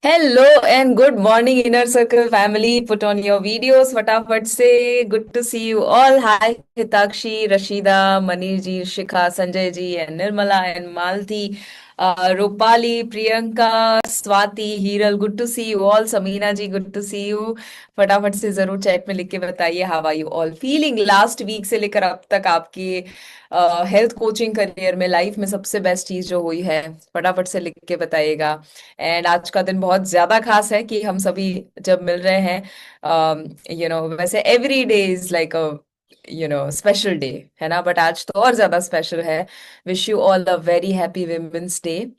Hello and good morning inner circle family, put on your videos फटाफट से। Good to see you all. Hi Hitakshi, Rashida, Manish ji, Shikha, Sanjay ji and Nirmala and Malti, Rupali, Priyanka, Swati, Heeral, good to see you all. Sameena ji, good to see you. फटाफट से जरूर chat में लिख के बताइए how are you all feeling. Last week से लेकर अब तक आपकी हेल्थ कोचिंग करियर में, लाइफ में सबसे बेस्ट चीज जो हुई है, फटाफट से लिख के बताइएगा। एंड आज का दिन बहुत ज्यादा खास है कि हम सभी जब मिल रहे हैं। वैसे every day is like a special day, है ना, बट आज तो और ज्यादा स्पेशल है। Wish you all a very happy women's day.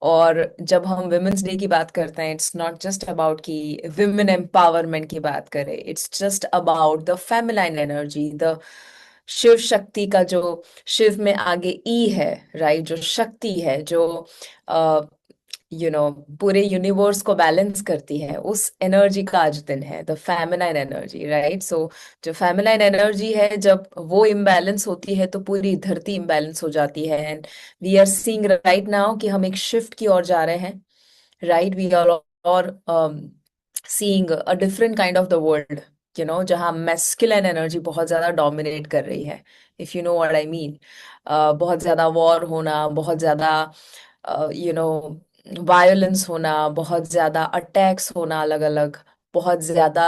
और जब हम विमेंस डे की बात करते हैं, इट्स नॉट जस्ट अबाउट कि विमेन एम्पावरमेंट की बात करें, it's just about the feminine energy, the Shiv Shakti का जो, शिव में आगे ई है, राइट, जो शक्ति है, जो पूरे यूनिवर्स को बैलेंस करती है, उस एनर्जी का आज दिन है, द फेमिनाइन एनर्जी, राइट। सो जो फेमिनाइन एनर्जी है, जब वो इम्बैलेंस होती है तो पूरी धरती इम्बैलेंस हो जाती है। And we are seeing right now कि हम एक शिफ्ट की ओर जा रहे हैं, राइट। वी आर और seeing a different kind of the world, जहाँ मैस्कुलिन एनर्जी बहुत ज्यादा डोमिनेट कर रही है, if you know what I mean. बहुत ज्यादा वॉर होना, बहुत ज्यादा यू नो वायलेंस होना, बहुत ज्यादा अटैक्स होना अलग अलग, बहुत ज्यादा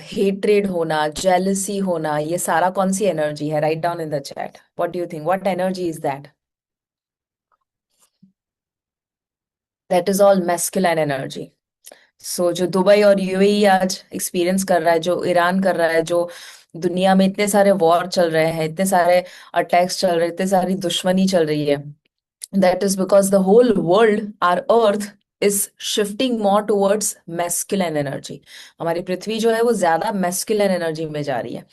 हेट्रेड होना, जेलसी होना, ये सारा कौन सी एनर्जी है? Right down in the chat, what do you think, what energy is that? That is all masculine energy. So जो दुबई और यूएई आज एक्सपीरियंस कर रहा है, जो ईरान कर रहा है, जो दुनिया में इतने सारे वॉर चल रहे हैं, इतने सारे अटैक्स चल रहे हैं, इतने सारी दुश्मनी चल रही है, that is because the whole world, or earth, is shifting more towards masculine energy. हमारी पृथ्वी जो है वो ज्यादा मैस्कुलिन एनर्जी में जा रही है।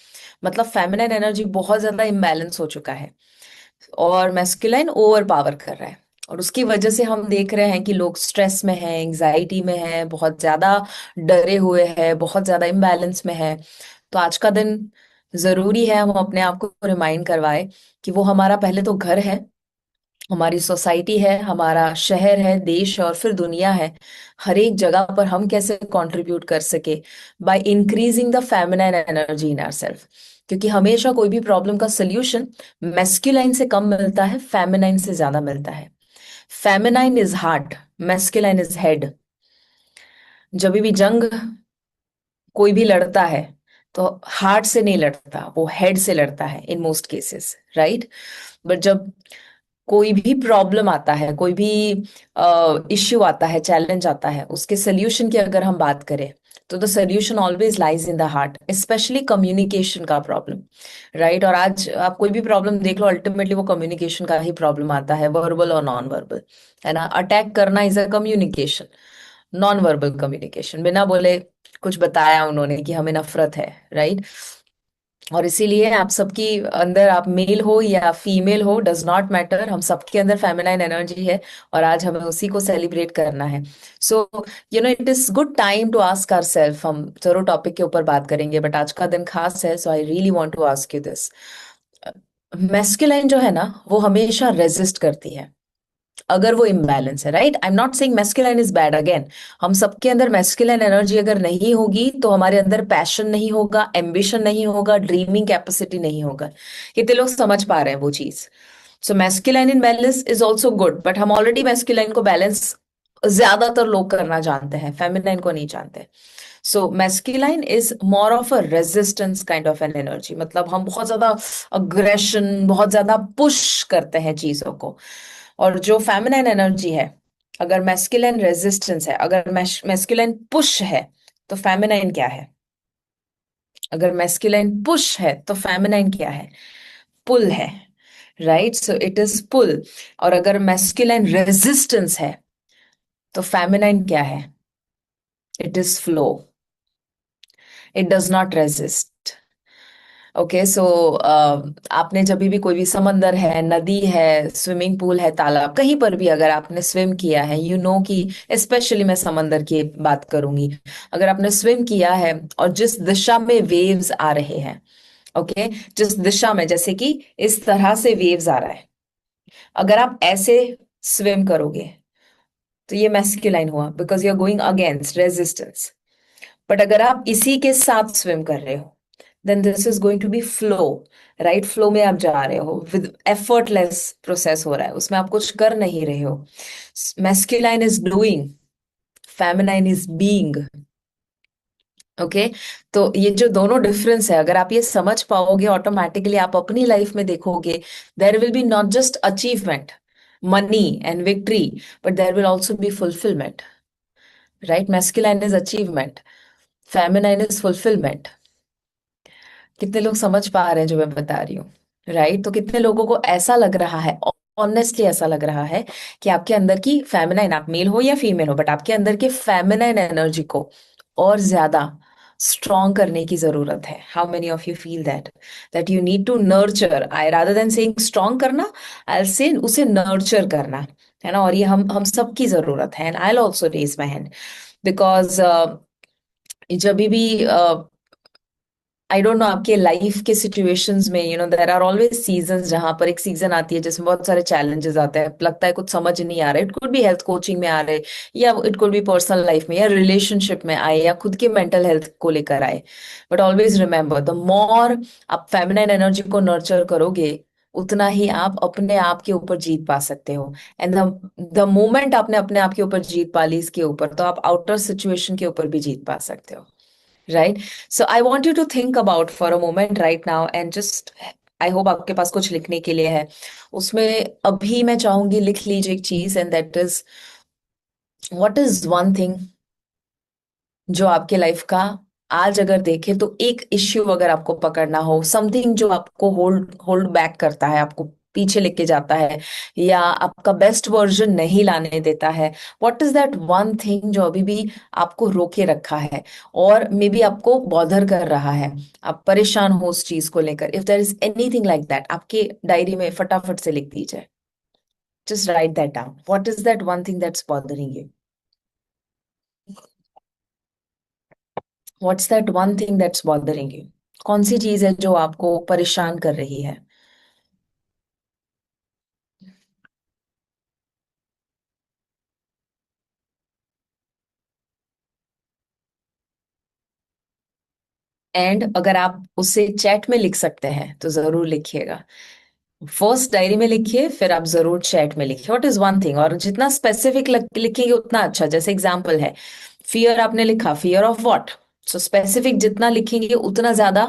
मतलब फेमिनिन एनर्जी बहुत ज्यादा इम्बैलेंस हो चुका है और मैस्कुलाइन ओवर पावर कर रहा है। और उसकी वजह से हम देख रहे हैं कि लोग स्ट्रेस में हैं, एंजाइटी में हैं, बहुत ज्यादा डरे हुए हैं, बहुत ज्यादा इम्बैलेंस में है। तो आज का दिन जरूरी है हम अपने आप को रिमाइंड करवाए कि वो हमारा पहले तो घर है, हमारी सोसाइटी है, हमारा शहर है, देश है और फिर दुनिया है। हर एक जगह पर हम कैसे कंट्रीब्यूट कर सके by increasing the feminine energy in ourselves. क्योंकि हमेशा कोई भी प्रॉब्लम का सोल्यूशन मैस्कुलाइन से कम मिलता है, फेमिनाइन से ज्यादा मिलता है। Feminine is heart, masculine is head. जब भी जंग कोई भी लड़ता है तो हार्ट से नहीं लड़ता, वो हेड से लड़ता है इन मोस्ट केसेस, राइट। बट जब कोई भी प्रॉब्लम आता है, कोई भी इश्यू आता है, चैलेंज आता है, उसके सोल्यूशन की अगर हम बात करें तो the solution always lies in the heart, specially communication का प्रॉब्लम, राइट। और आज आप कोई भी प्रॉब्लम देख लो, अल्टीमेटली वो कम्युनिकेशन का ही प्रॉब्लम आता है, वर्बल और नॉन वर्बल, है ना। अटैक करना is a communication, non verbal communication, बिना बोले कुछ बताया उन्होंने कि हमें नफरत है, राइट। और इसीलिए आप सबकी अंदर, आप मेल हो या फीमेल हो, डज नॉट मैटर, हम सबके अंदर फेमिनाइन एनर्जी है और आज हमें उसी को सेलिब्रेट करना है। So it is good time to ask ourself. हम जरूर टॉपिक के ऊपर बात करेंगे बट आज का दिन खास है, so I really want to ask you this. Masculine जो है ना, वो हमेशा रेजिस्ट करती है अगर वो इम्बैलेंस है, right. I am not saying masculine is bad, again हम सबके अंदर मैस्कुलाइन एनर्जी अगर नहीं होगी तो हमारे अंदर पैशन नहीं होगा, एम्बिशन नहीं होगा, ड्रीमिंग कैपेसिटी नहीं होगा। कितने लोग समझ पा रहे हैं वो चीज? So masculine in balance is also good, but हम ऑलरेडी मैस्कुलाइन को बैलेंस ज्यादातर लोग करना जानते हैं, फेमिनाइन को नहीं जानते। So masculine is more of a resistance kind of an energy, मतलब हम बहुत ज्यादा अग्रेशन, बहुत ज्यादा पुश करते हैं चीजों को। और जो फेमिनाइन एनर्जी है, अगर मैस्कुलिन रेजिस्टेंस है, अगर मैस्कुलिन पुश है, तो फेमिनाइन क्या है? अगर मैस्कुलिन पुश है तो फेमिनाइन क्या है? पुल है, right. So it is pull. और अगर मैस्कुलिन रेजिस्टेंस है तो फेमिनाइन क्या है? It is flow, it does not resist. Okay, so आपने जब भी कोई भी समंदर है, नदी है, स्विमिंग पूल है, तालाब, कहीं पर भी अगर आपने स्विम किया है, कि स्पेशली मैं समंदर की बात करूंगी, अगर आपने स्विम किया है और जिस दिशा में वेव्स आ रहे हैं, ओके, जिस दिशा में, जैसे कि इस तरह से वेव्स आ रहा है, अगर आप ऐसे स्विम करोगे तो ये मैस्कुलाइन हुआ, because you are going against resistance. But अगर आप इसी के साथ स्विम कर रहे हो, then this is going to be flow. Right flow में आप जा रहे हो, विद एफर्टलेस प्रोसेस हो रहा है, उसमें आप कुछ कर नहीं रहे हो। Masculine is doing, feminine is being. Okay. तो ये जो दोनों डिफरेंस है, अगर आप ये समझ पाओगे, ऑटोमेटिकली आप अपनी लाइफ में देखोगे, there will be not just achievement, money and victory, but there will also be fulfilment. Right, masculine is achievement, feminine is fulfilment. कितने लोग समझ पा रहे हैं जो मैं बता रही हूँ? राइट, तो कितने लोगों को ऐसा लग रहा है, ऑनेस्टली ऐसा लग रहा है कि आपके अंदर की फेमिनाइन, आप मेल हो या फीमेल हो, बट आपके अंदर के फेमिनाइन एनर्जी को और ज्यादा स्ट्रॉन्ग करने की जरूरत है? How many of you feel that, that you need to nurture, I rather than saying strong करना, आई से उसे नर्चर करना, है ना? और ये हम सबकी जरूरत है, and I also raise my hand, because जब भी आई डोंट नो आपके लाइफ के सिचुएशंस में, देर आर ऑलवेज सीजन्स, जहां पर एक सीजन आती है जिसमें बहुत सारे चैलेंजेस आते हैं, लगता है कुछ समझ नहीं आ रहा है, it could be health coaching में आ रहे, या it could be personal life में, या रिलेशनशिप में आए, या खुद के मेंटल हेल्थ को लेकर आए। But always remember, the more आप फेमिनाइन एनर्जी को नर्चर करोगे, उतना ही आप अपने आप के ऊपर जीत पा सकते हो। एंड द मोमेंट आपने अपने आप के ऊपर जीत पा ली इसके ऊपर, तो आप आउटर सिचुएशन के ऊपर भी जीत पा सकते हो। Right, so I want you to think about for a moment right now, and just, I hope आपके पास कुछ लिखने के लिए है। उसमें अभी मैं चाहूंगी लिख लीजिए एक चीज, and that is, what is one thing जो आपके लाइफ का, आज अगर देखें तो एक इश्यू अगर आपको पकड़ना हो, समथिंग जो आपको होल्ड होल्ड बैक करता है, आपको पीछे लेके जाता है, या आपका बेस्ट वर्जन नहीं लाने देता है, what is that one thing जो अभी भी आपको रोके रखा है, और मे बी आपको बॉदर कर रहा है, आप परेशान हो उस चीज को लेकर? If there is anything like that, आपके डायरी में फटाफट से लिख दीजिए, just write that down, what is that one thing that's bothering you? What's that one thing that's bothering you? कौन सी चीज है जो आपको परेशान कर रही है? एंड अगर आप उसे चैट में लिख सकते हैं तो जरूर लिखिएगा। फर्स्ट डायरी में लिखिए, फिर आप जरूर चैट में लिखिए, व्हाट इज वन थिंग, और जितना स्पेसिफिक लिखेंगे उतना अच्छा। जैसे एग्जाम्पल है, फियर आपने लिखा, fear of what? So specific जितना लिखेंगे उतना ज्यादा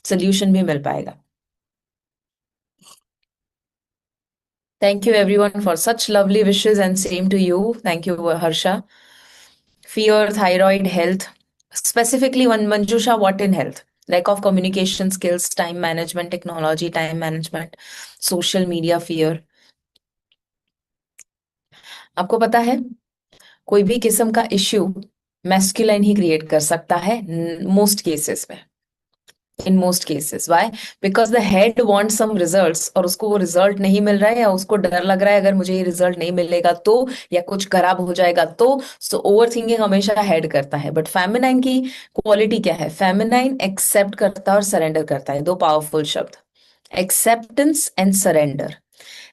सोल्यूशन भी मिल पाएगा। Thank you everyone for such lovely wishes, and same to you. Thank you, Harsha. Fear, thyroid, health. Specifically, one Manjusha, what in health? Lack of communication skills, time management, technology, time management, social media fear. आपको पता है, कोई भी किस्म का issue masculine ही create कर सकता है, मोस्ट केसेस में, in most cases. Why? Because the head want some results, और उसको वो रिजल्ट नहीं मिल रहा है, या उसको डर लग रहा है अगर मुझे ये रिजल्ट नहीं मिलेगा तो, या कुछ खराब हो जाएगा तो। सो ओवर थिंकिंग हमेशा हेड करता है। बट फेमिनाइन की क्वालिटी क्या है? फेमिनाइन एक्सेप्ट करता है और सरेंडर करता है, दो पावरफुल शब्द, एक्सेप्टेंस एंड सरेंडर।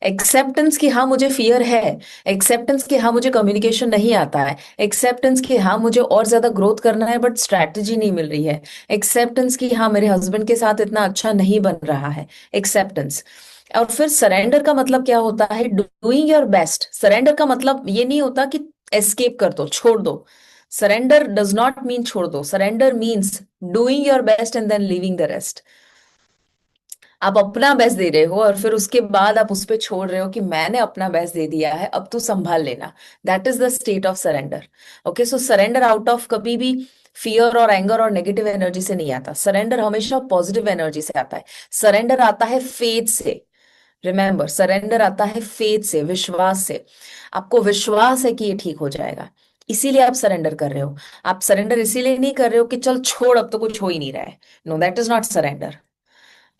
एक्सेप्टेंस कि हाँ मुझे फियर है, एक्सेप्टेंस कि हाँ मुझे कम्युनिकेशन नहीं आता है, एक्सेप्टेंस कि हाँ मुझे और ज्यादा ग्रोथ करना है बट स्ट्रैटेजी नहीं मिल रही है, एक्सेप्टेंस कि हाँ मेरे हस्बैंड के साथ इतना अच्छा नहीं बन रहा है, एक्सेप्टेंस। और फिर सरेंडर का मतलब क्या होता है? Doing your best. सरेंडर का मतलब ये नहीं होता कि एस्केप कर दो, छोड़ दो। सरेंडर डज नॉट मीन छोड़ दो, surrender means doing your best and then leaving the rest. आप अपना बेस्ट दे रहे हो, और फिर उसके बाद आप उस पर छोड़ रहे हो कि मैंने अपना बेस्ट दे दिया है, अब तू संभाल लेना। That is the state of surrender. Okay, so surrender out of कभी भी फियर और एंगर और नेगेटिव एनर्जी से नहीं आता, सरेंडर हमेशा पॉजिटिव एनर्जी से आता है। सरेंडर आता है फेथ से। रिमेंबर, सरेंडर आता है फेथ से, विश्वास से। आपको विश्वास है कि ये ठीक हो जाएगा, इसीलिए आप सरेंडर कर रहे हो। आप सरेंडर इसीलिए नहीं कर रहे हो कि चल छोड़, अब तो कुछ हो ही नहीं रहा है। No, that is not surrender.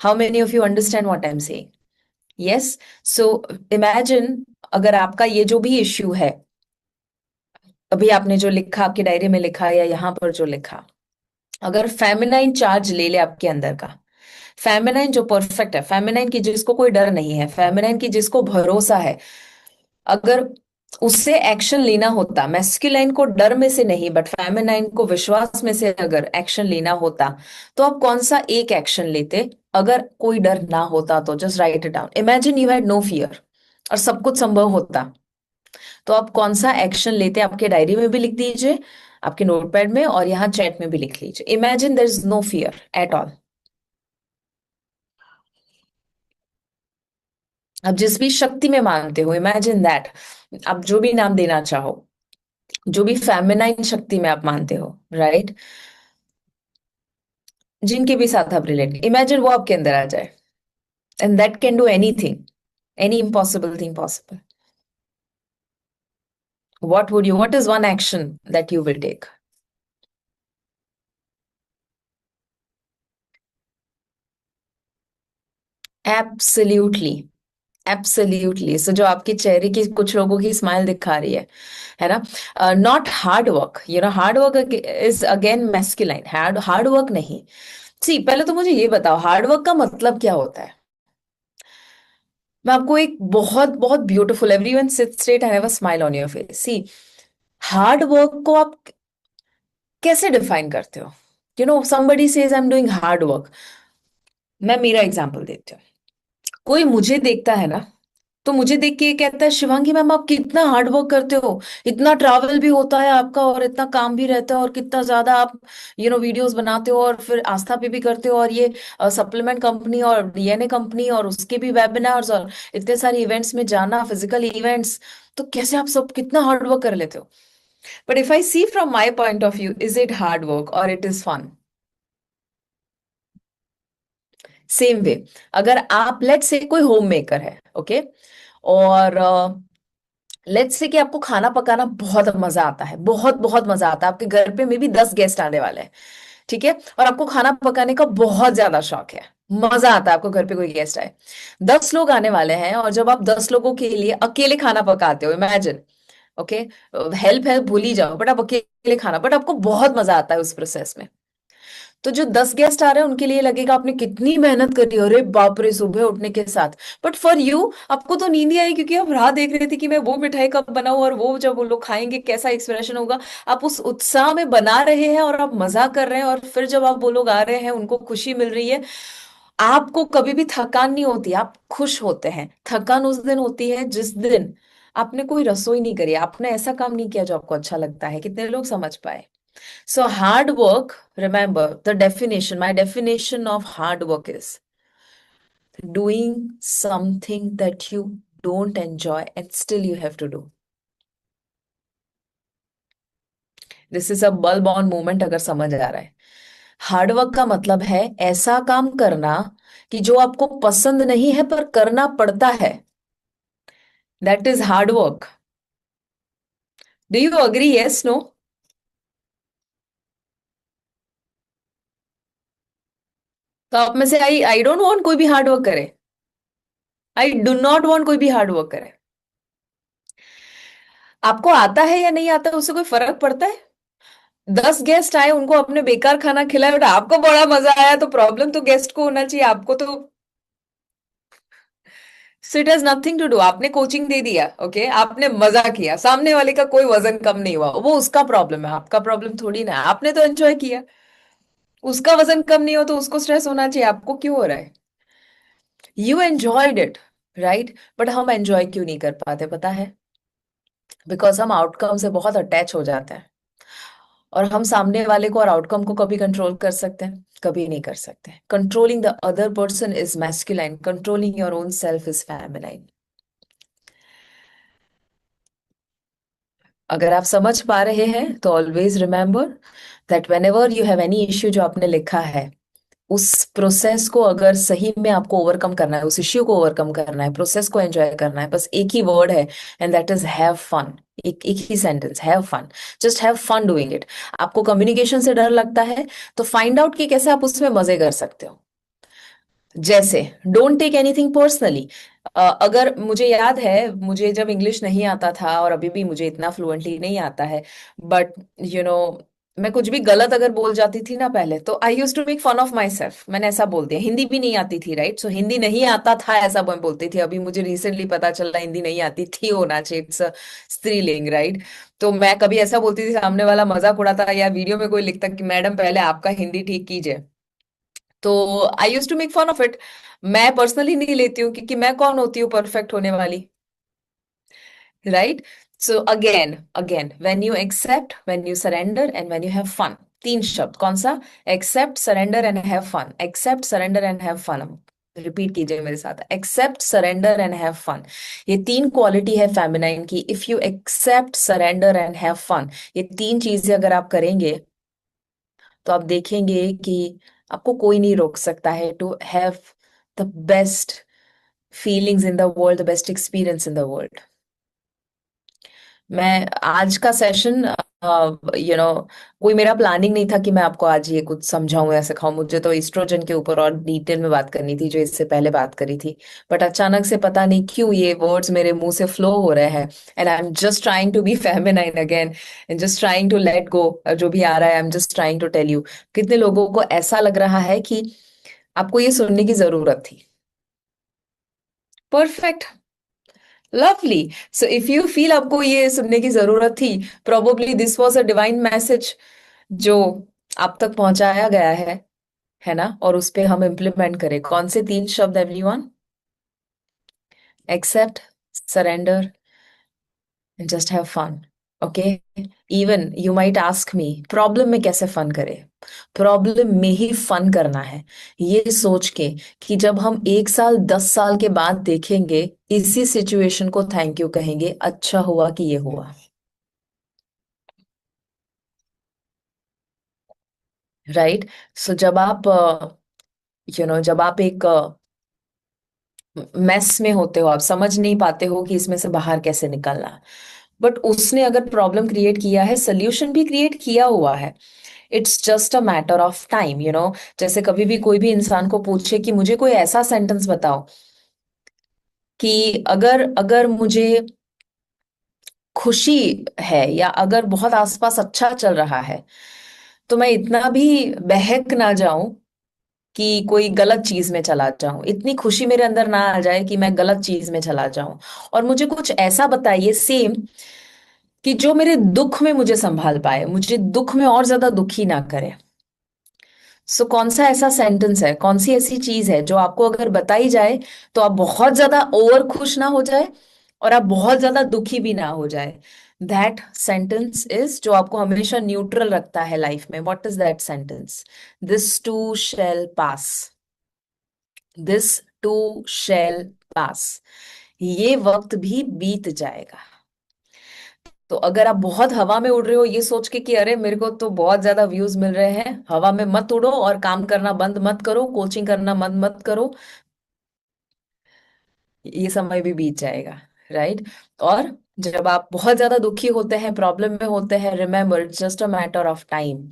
How many of you understand what I am saying? Yes. So imagine, अगर आपका ये जो भी इश्यू है, अभी आपने जो लिखा, आपकी डायरी में लिखा या यहाँ पर जो लिखा, अगर फेमिनाइन चार्ज ले ले आपके अंदर का, फेमिनाइन जो परफेक्ट है, फेमिनाइन की जिसको कोई डर नहीं है, फेमिनाइन की जिसको भरोसा है, अगर उससे एक्शन लेना होता, मैस्कुलाइन को डर में से नहीं बट फेमिनाइन को विश्वास में से अगर एक्शन लेना होता, तो आप कौन सा एक एक्शन लेते? अगर कोई डर ना होता तो just write it down, imagine you had no fear और सब कुछ संभव होता, तो आप कौन सा एक्शन लेते? आपके डायरी में भी लिख दीजिए, आपके नोटपैड में, और यहाँ चैट में भी लिख लीजिए, imagine there is no fear at all. आप जिस भी शक्ति में मानते हो, इमेजिन दैट, आप जो भी नाम देना चाहो, जो भी फेमिनाइन शक्ति में आप मानते हो, राइट, जिनके भी साथ आप रिलेट, इमेजिन वो आपके अंदर आ जाए, and that can do anything, any impossible thing possible. What would you, what is one action that you will take? Absolutely, absolutely. So जो आपके चेहरे की कुछ लोगों की स्माइल दिखा रही है ना, not hard work, you know, hard work is again masculine, hard hard work नहीं। सी, पहले तो मुझे ये बताओ हार्ड वर्क का मतलब क्या होता है? मैं आपको एक बहुत बहुत beautiful, everyone sit straight and have a smile on your face, see, hard work को आप कैसे डिफाइन करते हो? You know, somebody says I am doing hard work, मैं मेरा एग्जांपल देती हूँ। कोई मुझे देखता है ना, तो मुझे देख के ये कहता है, शिवांगी मैम आप कितना हार्ड वर्क करते हो, इतना ट्रैवल भी होता है आपका और इतना काम भी रहता है और कितना ज्यादा आप वीडियोस बनाते हो और फिर आस्था पे भी करते हो और ये सप्लीमेंट कंपनी और डीएनए कंपनी और उसके भी वेबिनार्स और इतने सारे इवेंट्स में जाना, फिजिकल इवेंट्स, तो कैसे आप सब कितना हार्ड वर्क कर लेते हो? But if I see from my point of view, is it hard work और it is fun? Same way, अगर आप लेट्स से कोई होम मेकर है, ओके, और लेट्स से कि आपको खाना पकाना बहुत मजा आता है, बहुत बहुत मजा आता है, आपके घर पे मे बी 10 गेस्ट आने वाले हैं, ठीक है, और आपको खाना पकाने का बहुत ज्यादा शौक है, मजा आता है आपको घर पे कोई गेस्ट आए, 10 लोग आने वाले हैं, और जब आप 10 लोगों के लिए अकेले खाना पकाते हो, इमेजिन, ओके, हेल्प हेल्प भूल ही जाओ, बट आप अकेले खाना, बट आपको बहुत मजा आता है उस प्रोसेस में, तो जो 10 गेस्ट आ रहे हैं उनके लिए लगेगा आपने कितनी मेहनत करी, अरे बाप रे, सुबह उठने के साथ, बट फॉर यू आपको तो नींद ही आई क्योंकि आप राह देख रहे थे कि मैं वो मिठाई कब बनाऊं और वो जब वो लोग खाएंगे कैसा एक्सप्रेशन होगा, आप उस उत्साह में बना रहे हैं और आप मजा कर रहे हैं, और फिर जब आप वो लोग आ रहे हैं उनको खुशी मिल रही है, आपको कभी भी थकान नहीं होती, आप खुश होते हैं। थकान उस दिन होती है जिस दिन आपने कोई रसोई नहीं करी, आपने ऐसा काम नहीं किया जो आपको अच्छा लगता है, कितने लोग समझ पाए? So hard work, remember the definition, my definition of hard work is doing something that you don't enjoy and still you have to do. This is a bulb on moment, अगर समझ आ रहा है। हार्ड वर्क का मतलब है ऐसा काम करना कि जो आपको पसंद नहीं है पर करना पड़ता है, that is hard work. Do you agree, yes no? तो आप में से आई डोंट वांट कोई भी हार्ड वर्क करे, आई डू नॉट वांट कोई भी हार्ड वर्क करे। आपको आता है या नहीं आता उससे कोई फर्क पड़ता है? 10 गेस्ट आए, उनको आपने बेकार खाना खिलाया बट आपको बड़ा मजा आया, तो प्रॉब्लम तो गेस्ट को होना चाहिए, आपको तो। So it has nothing to do, आपने कोचिंग दे दिया, ओके, आपने मजा किया, सामने वाले का कोई वजन कम नहीं हुआ, वो उसका प्रॉब्लम है, आपका प्रॉब्लम थोड़ी ना है, आपने तो एंजॉय किया। उसका वजन कम नहीं हो तो उसको स्ट्रेस होना चाहिए, आपको क्यों हो रहा है? You enjoyed it, right, but हम एंजॉय क्यों नहीं कर पाते पता है? बिकॉज हम आउटकम से बहुत अटैच हो जाते हैं, और हम सामने वाले को और आउटकम को कभी कंट्रोल कर सकते हैं? कभी नहीं कर सकते। Controlling the other person is masculine, controlling your own self is feminine. अगर आप समझ पा रहे हैं तो always remember that when ever you have any issue जो आपने लिखा है, उस प्रोसेस को अगर सही में आपको ओवरकम करना है, उस इश्यू को ओवरकम करना है, प्रोसेस को एंजॉय करना है, बस एक ही वर्ड है, and that is have fun. एक एक ही sentence, have fun, just have fun doing it. आपको कम्युनिकेशन से डर लगता है, तो फाइंड आउट कि कैसे आप उसमें मजे कर सकते हो। जैसे, डोंट टेक एनीथिंग पर्सनली। अगर मुझे याद है, मुझे जब इंग्लिश नहीं आता था और अभी भी मुझे इतना फ्लुएंटली नहीं आता है, बट यू नो मैं कुछ भी गलत अगर बोल जाती थी ना पहले, तो I use to make fun of myself. मैंने ऐसा बोल दिया, हिंदी भी नहीं आती थी, राइट? सो हिंदी नहीं आता था ऐसा मैं बोलती थी। अभी मुझे रिसेंटली पता चला हिंदी नहीं आती थी होना चाहिए, इट्स स्त्रीलिंग, राइट? तो मैं कभी ऐसा बोलती थी, सामने वाला मजाक उड़ाता या वीडियो में कोई लिखता कि मैडम पहले आपका हिंदी ठीक कीजिए, तो I use to make fun of it. मैं पर्सनली नहीं लेती हूँ, क्योंकि मैं कौन होती हूँ परफेक्ट होने वाली, right? So again again, when you accept, when you surrender and when you have fun. तीन शब्द कौन सा? Accept, surrender and have fun. Accept, surrender and have fun. Repeat कीजिए मेरे साथ, accept, surrender and have fun. ये तीन quality है फेमिनाइन की। If you accept, surrender and have fun, ये तीन चीजें अगर आप करेंगे, तो आप देखेंगे कि आपको कोई नहीं रोक सकता है to have the best feelings in the world, the best experience in the world. मैं आज का सेशन, कोई मेरा प्लानिंग नहीं था कि मैं आपको आज ये कुछ समझाऊं या सिखाऊं। मुझे तो एस्ट्रोजन के ऊपर और डिटेल में बात करनी थी, जो इससे पहले बात करी थी। बट अचानक से पता नहीं क्यों ये वर्ड्स मेरे मुंह से फ्लो हो रहे हैं, and I am just trying to be feminine again, and just trying to let go. जो भी आ रहा है, I am just trying to tell you. कितने लोगों को ऐसा लग रहा है कि आपको ये सुनने की जरूरत थी? Perfect, lovely. So if you feel आपको ये सुनने की जरूरत थी, probably this was a divine message जो आप तक पहुंचाया गया है ना? और उस पे हम इम्प्लीमेंट करें। कौन से तीन शब्द everyone? Accept, surrender, just have fun. Okay? Even you might ask me, problem में कैसे फन करें? प्रॉब्लम में ही फन करना है, ये सोच के कि जब हम 1 साल 10 साल के बाद देखेंगे, इसी सिचुएशन को थैंक यू कहेंगे, अच्छा हुआ कि ये हुआ। राइट? सो जब आप जब आप एक मेस में होते हो, आप समझ नहीं पाते हो कि इसमें से बाहर कैसे निकलना, बट उसने अगर प्रॉब्लम क्रिएट किया है, सोल्यूशन भी क्रिएट किया हुआ है। It's just a matter of time, जैसे कभी भी कोई भी इंसान को पूछे कि मुझे कोई ऐसा सेंटेंस बताओ कि अगर अगर मुझे खुशी है, या अगर बहुत आसपास अच्छा चल रहा है, तो मैं इतना भी बहक ना जाऊं कि कोई गलत चीज में चला जाऊं, इतनी खुशी मेरे अंदर ना आ जाए कि मैं गलत चीज में चला जाऊं। और मुझे कुछ ऐसा बताइए सेम, कि जो मेरे दुख में मुझे संभाल पाए, मुझे दुख में और ज्यादा दुखी ना करे। सो कौन सा ऐसा सेंटेंस है, कौन सी ऐसी चीज है जो आपको अगर बताई जाए, तो आप बहुत ज्यादा ओवर खुश ना हो जाए, और आप बहुत ज्यादा दुखी भी ना हो जाए? दैट सेंटेंस इज जो आपको हमेशा न्यूट्रल रखता है लाइफ में। What is that sentence? This too shall pass. This too shall pass. ये वक्त भी बीत जाएगा। तो अगर आप बहुत हवा में उड़ रहे हो, ये सोच के कि अरे मेरे को तो बहुत ज्यादा व्यूज मिल रहे हैं, हवा में मत उड़ो और काम करना बंद मत करो, कोचिंग करना बंद मत करो। ये समय भी बीत जाएगा, राइट? और जब आप बहुत ज्यादा दुखी होते हैं, प्रॉब्लम में होते हैं, remember it's just a matter of time.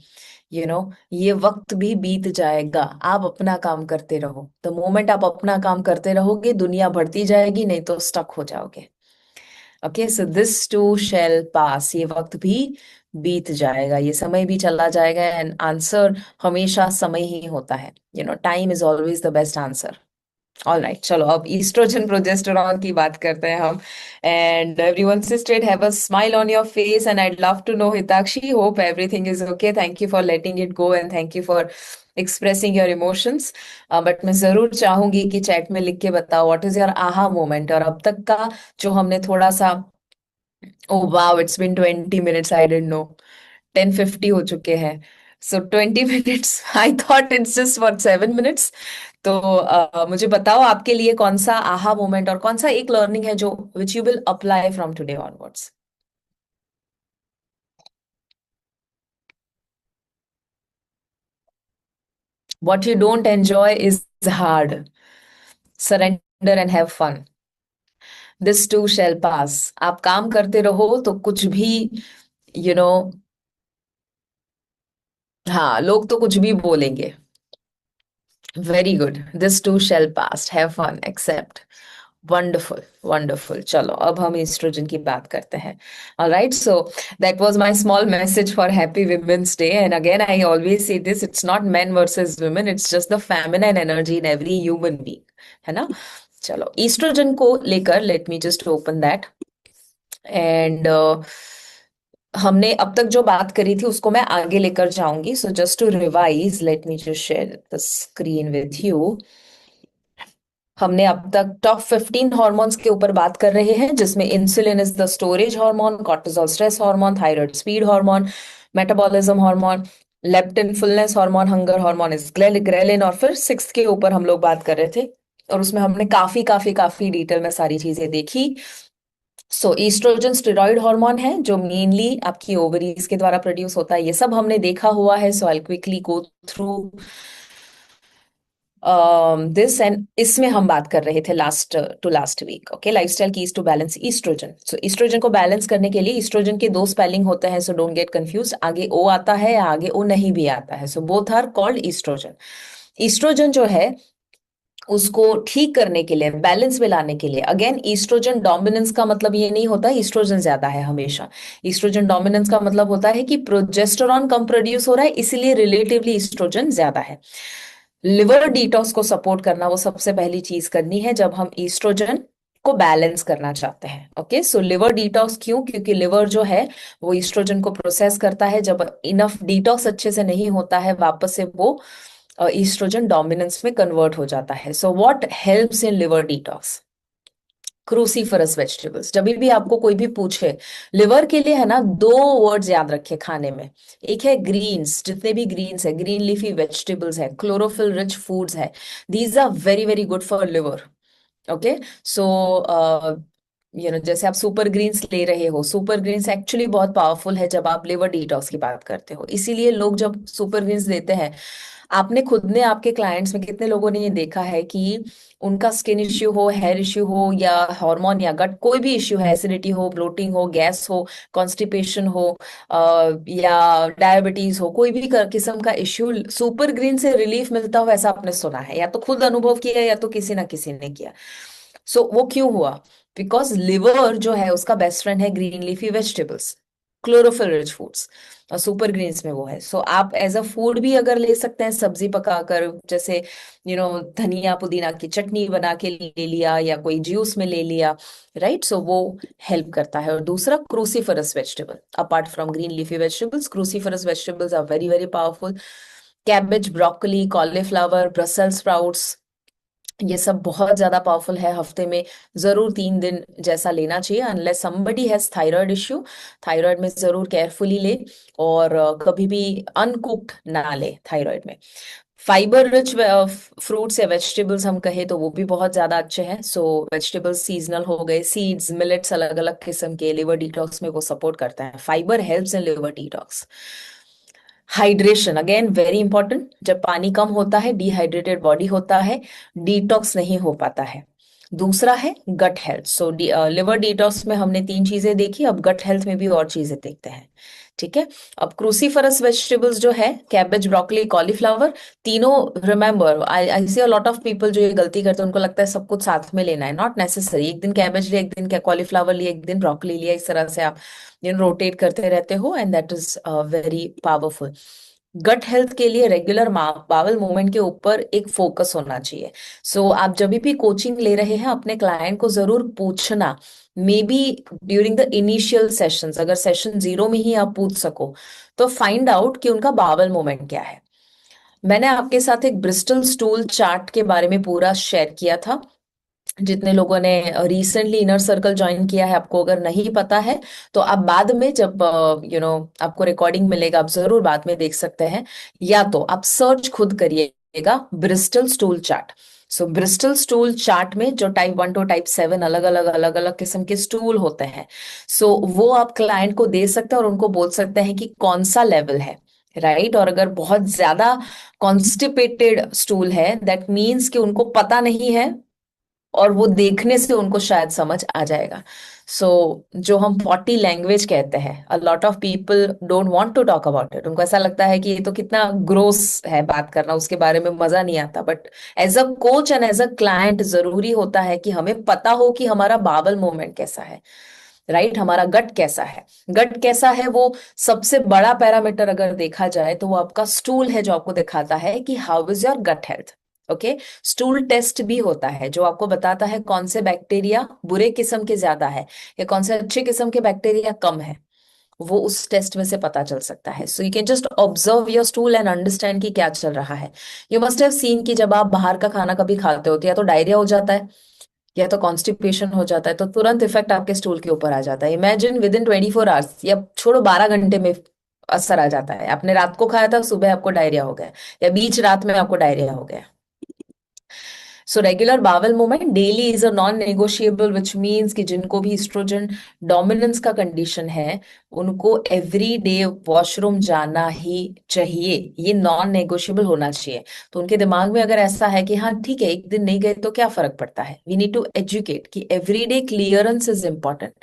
ये वक्त भी बीत जाएगा। आप अपना काम करते रहो। द मोमेंट आप अपना काम करते रहोगे, दुनिया बढ़ती जाएगी, नहीं तो स्टक हो जाओगे। Okay? So this too shall pass. ये वक्त भी बीत जाएगा, ये समय भी चला जाएगा, एंड आंसर हमेशा समय ही होता है। Time is always the best answer. All right, चलो अब ईस्ट्रोजन प्रोजेस्टेरॉन की बात करते हैं हम। And everyone sister, have a smile on your face, and I'd love to know Hitakshi, hope everything is okay. Thank you for letting it go, and thank you for expressing your emotions. But मैं जरूर चाहूंगी कि chat में लिख के बताओ what is your aha moment. और अब तक का जो हमने थोड़ा सा, oh wow, it's been 20 minutes, I didn't know 10:50 हो चुके हैं। So 20 minutes, I thought it's just for 7 minutes. तो मुझे बताओ आपके लिए कौन सा आहा मोमेंट और कौन सा एक लर्निंग है जो which you will apply from today onwards. What you don't enjoy is hard. Surrender and have fun. This too shall pass. आप काम करते रहो तो कुछ भी, यू नो हाँ, लोग तो कुछ भी बोलेंगे। Very good. This too shall pass, have fun, accept. Wonderful wonderful, चलो अब हम एस्ट्रोजन की बात करते हैं। Alright, so that was my small message for happy women's day. And again I always say this, it's not men versus women, it's just the feminine energy in every human being, है ना। चलो estrogen को लेकर let me just open that. And हमने अब तक जो बात करी थी उसको मैं आगे लेकर जाऊंगी। So just to revise, let me just share the screen with you. हमने अब तक टॉप 15 हॉर्मोन्स के ऊपर बात कर रहे हैं, जिसमें insulin is the storage hormone, cortisol stress hormone, thyroid speed hormone, metabolism hormone, leptin fullness hormone, hunger hormone is ghrelin, और फिर सिक्स के ऊपर हम लोग बात कर रहे थे। और उसमें हमने काफी काफी काफी डिटेल में सारी चीजें देखी। सो ईस्ट्रोजन स्टेरॉइड हार्मोन है जो मेनली आपकी ओवरीज के द्वारा प्रोड्यूस होता है, ये सब हमने देखा हुआ है। So I quickly go through this. And इसमें हम बात कर रहे थे last week, okay, lifestyle keys to balance estrogen. So estrogen को बैलेंस करने के लिए ईस्ट्रोजन के दो स्पेलिंग होते हैं, सो डोंट गेट कंफ्यूज, आगे ओ आता है या आगे ओ नहीं भी आता है, so both are called estrogen. Estrogen जो है उसको ठीक करने के लिए, बैलेंस में लाने के लिए, अगेन ईस्ट्रोजन डोमिनेंस का मतलब ये नहीं होता ईस्ट्रोजन ज्यादा है हमेशा। ईस्ट्रोजन डोमिनेंस का मतलब होता है कि प्रोजेस्टेरॉन कम प्रोड्यूस हो रहा है, इसीलिए रिलेटिवली ईस्ट्रोजन ज्यादा है। लिवर डिटॉक्स को सपोर्ट करना वो सबसे पहली चीज करनी है जब हम ईस्ट्रोजन को बैलेंस करना चाहते हैं। ओके, सो लिवर डिटॉक्स क्यों? क्योंकि लिवर जो है वो ईस्ट्रोजन को प्रोसेस करता है, जब इनफ डिटॉक्स अच्छे से नहीं होता है वापस से वो ईस्ट्रोजन डोमिनेंस में कन्वर्ट हो जाता है। So what helps in liver detox? Cruciferous vegetables. जब भी आपको कोई भी पूछे लिवर के लिए, है ना, दो वर्ड्स याद रखे खाने में। एक है ग्रीन्स, जितने भी ग्रीन्स है, ग्रीन लीफी वेजिटेबल्स है, क्लोरोफिल रिच फूड्स है, these are very very good for liver. Okay, so जैसे आप सुपर ग्रीन्स ले रहे हो, सुपर ग्रीन्स एक्चुअली बहुत पावरफुल है जब आप लिवर डिटॉक्स की बात करते हो। इसीलिए लोग जब सुपर ग्रीन्स लेते हैं, आपने खुद ने आपके क्लाइंट्स में कितने लोगों ने ये देखा है कि उनका स्किन इश्यू हो, हेयर इश्यू हो, या हार्मोन या गट कोई भी इश्यू है, एसिडिटी हो, ब्लोटिंग हो, गैस हो, कॉन्स्टिपेशन हो, या डायबिटीज हो, कोई भी किस्म का इश्यू, सुपर ग्रीन से रिलीफ मिलता हो, ऐसा आपने सुना है, या तो खुद अनुभव किया या तो किसी ना किसी ने किया। सो वो क्यों हुआ? बिकॉज लिवर जो है उसका बेस्ट फ्रेंड है green leafy vegetables, chlorophyll rich foods, और सुपर ग्रीन्स में वो है। सो आप एज अ फूड भी अगर ले सकते हैं, सब्जी पकाकर, जैसे धनिया पुदीना की चटनी बना के ले लिया, या कोई जूस में ले लिया, राइट। सो वो हेल्प करता है। और दूसरा, cruciferous vegetable, apart from green leafy vegetables, cruciferous vegetables are very very powerful. Cabbage, broccoli, cauliflower, Brussels sprouts, ये सब बहुत ज्यादा पावरफुल है। हफ्ते में जरूर 3 दिन जैसा लेना चाहिए, unless somebody has thyroid issue. Thyroid में जरूर केयरफुली ले, और कभी भी अनकुक्ड ना ले थायराइड में। फाइबर रिच फ्रूट्स या वेजिटेबल्स हम कहे तो वो भी बहुत ज्यादा अच्छे हैं। सो वेजिटेबल्स सीजनल हो गए, सीड्स, मिलेट्स, अलग अलग किस्म के, लिवर डिटॉक्स में वो सपोर्ट करता है। Fibre helps in liver detox. Hydration again very important, जब पानी कम होता है, डिहाइड्रेटेड बॉडी होता है, डिटॉक्स नहीं हो पाता है। दूसरा है गट हेल्थ। सो लिवर डिटॉक्स में हमने 3 चीजें देखी, अब गट हेल्थ में भी और चीजें देखते हैं। ठीक है, अब क्रूसीफरस वेजिटेबल्स जो है, कैबेज, ब्रोकली, कॉलीफ्लावर, तीनों, remember I I see a lot of people जो ये गलती करते हैं, उनको लगता है सब कुछ साथ में लेना है। नॉट नेसेसरी, एक दिन कैबेज लिया, एक दिन कॉलीफ्लावर लिया, एक दिन ब्रोकली लिया, इस तरह से आप रोटेट करते रहते हो, and that is very powerful. Gut health के लिए रेगुलर बावल मूवमेंट के ऊपर एक फोकस होना चाहिए। सो आप जब भी कोचिंग ले रहे हैं, अपने क्लाइंट को जरूर पूछना, may be during the initial sessions, अगर सेशन 0 में ही आप पूछ सको, तो फाइंड आउट कि उनका बावल मूवमेंट क्या है। मैंने आपके साथ एक ब्रिस्टल स्टूल चार्ट के बारे में पूरा शेयर किया था। जितने लोगों ने रिसेंटली इनर सर्कल ज्वाइन किया है, आपको अगर नहीं पता है तो आप बाद में जब आपको रिकॉर्डिंग मिलेगा, आप जरूर बाद में देख सकते हैं, या तो आप सर्च खुद करिएगा ब्रिस्टल स्टूल चार्ट। सो ब्रिस्टल स्टूल चार्ट में जो टाइप 1 टू टाइप 7 अलग अलग किस्म के स्टूल होते हैं, सो वो आप क्लाइंट को दे सकते हैं और उनको बोल सकते हैं कि कौन सा लेवल है, राइट। और अगर बहुत ज्यादा कॉन्स्टिपेटेड स्टूल है, दैट मीन्स कि उनको पता नहीं है और वो देखने से उनको शायद समझ आ जाएगा। सो जो हम पॉटी लैंग्वेज कहते हैं, a lot of people don't want to talk about it. उनको ऐसा लगता है कि ये तो कितना ग्रोस है, बात करना उसके बारे में मजा नहीं आता। But as a coach and as a client जरूरी होता है कि हमें पता हो कि हमारा बाबल मूवमेंट कैसा है, राइट? हमारा गट कैसा है। गट कैसा है वो सबसे बड़ा पैरामीटर अगर देखा जाए तो वो आपका स्टूल है, जो आपको दिखाता है कि how is your gut health. Okay. Stool test भी होता है जो आपको बताता है कौन से बैक्टीरिया बुरे किस्म के ज्यादा है या कौन से अच्छे किस्म के बैक्टीरिया कम है। वो उस टेस्ट में से पता चल सकता है। So you can just observe your stool and understand कि क्या चल रहा है। यू मस्ट हैव सीन कि जब आप बाहर का खाना कभी खाते हो तो या तो डायरिया हो जाता है या तो कॉन्स्टिपेशन हो जाता है, तो तुरंत इफेक्ट आपके स्टूल के ऊपर आ जाता है। इमेजिन विद इन 24 आवर्स, या छोड़ो 12 घंटे में असर आ जाता है। आपने रात को खाया था, सुबह आपको डायरिया हो गया, या बीच रात में आपको डायरिया हो गया। So regular bowel movement daily is a non negotiable, which means कि जिनको भी एस्ट्रोजन डोमिनेंस का कंडीशन है उनको एवरी डे वॉशरूम जाना ही चाहिए। ये नॉन नेगोशिएबल होना चाहिए। तो उनके दिमाग में अगर ऐसा है कि हाँ ठीक है, एक दिन नहीं गए तो क्या फर्क पड़ता है, वी नीड टू एजुकेट कि every day clearance is important.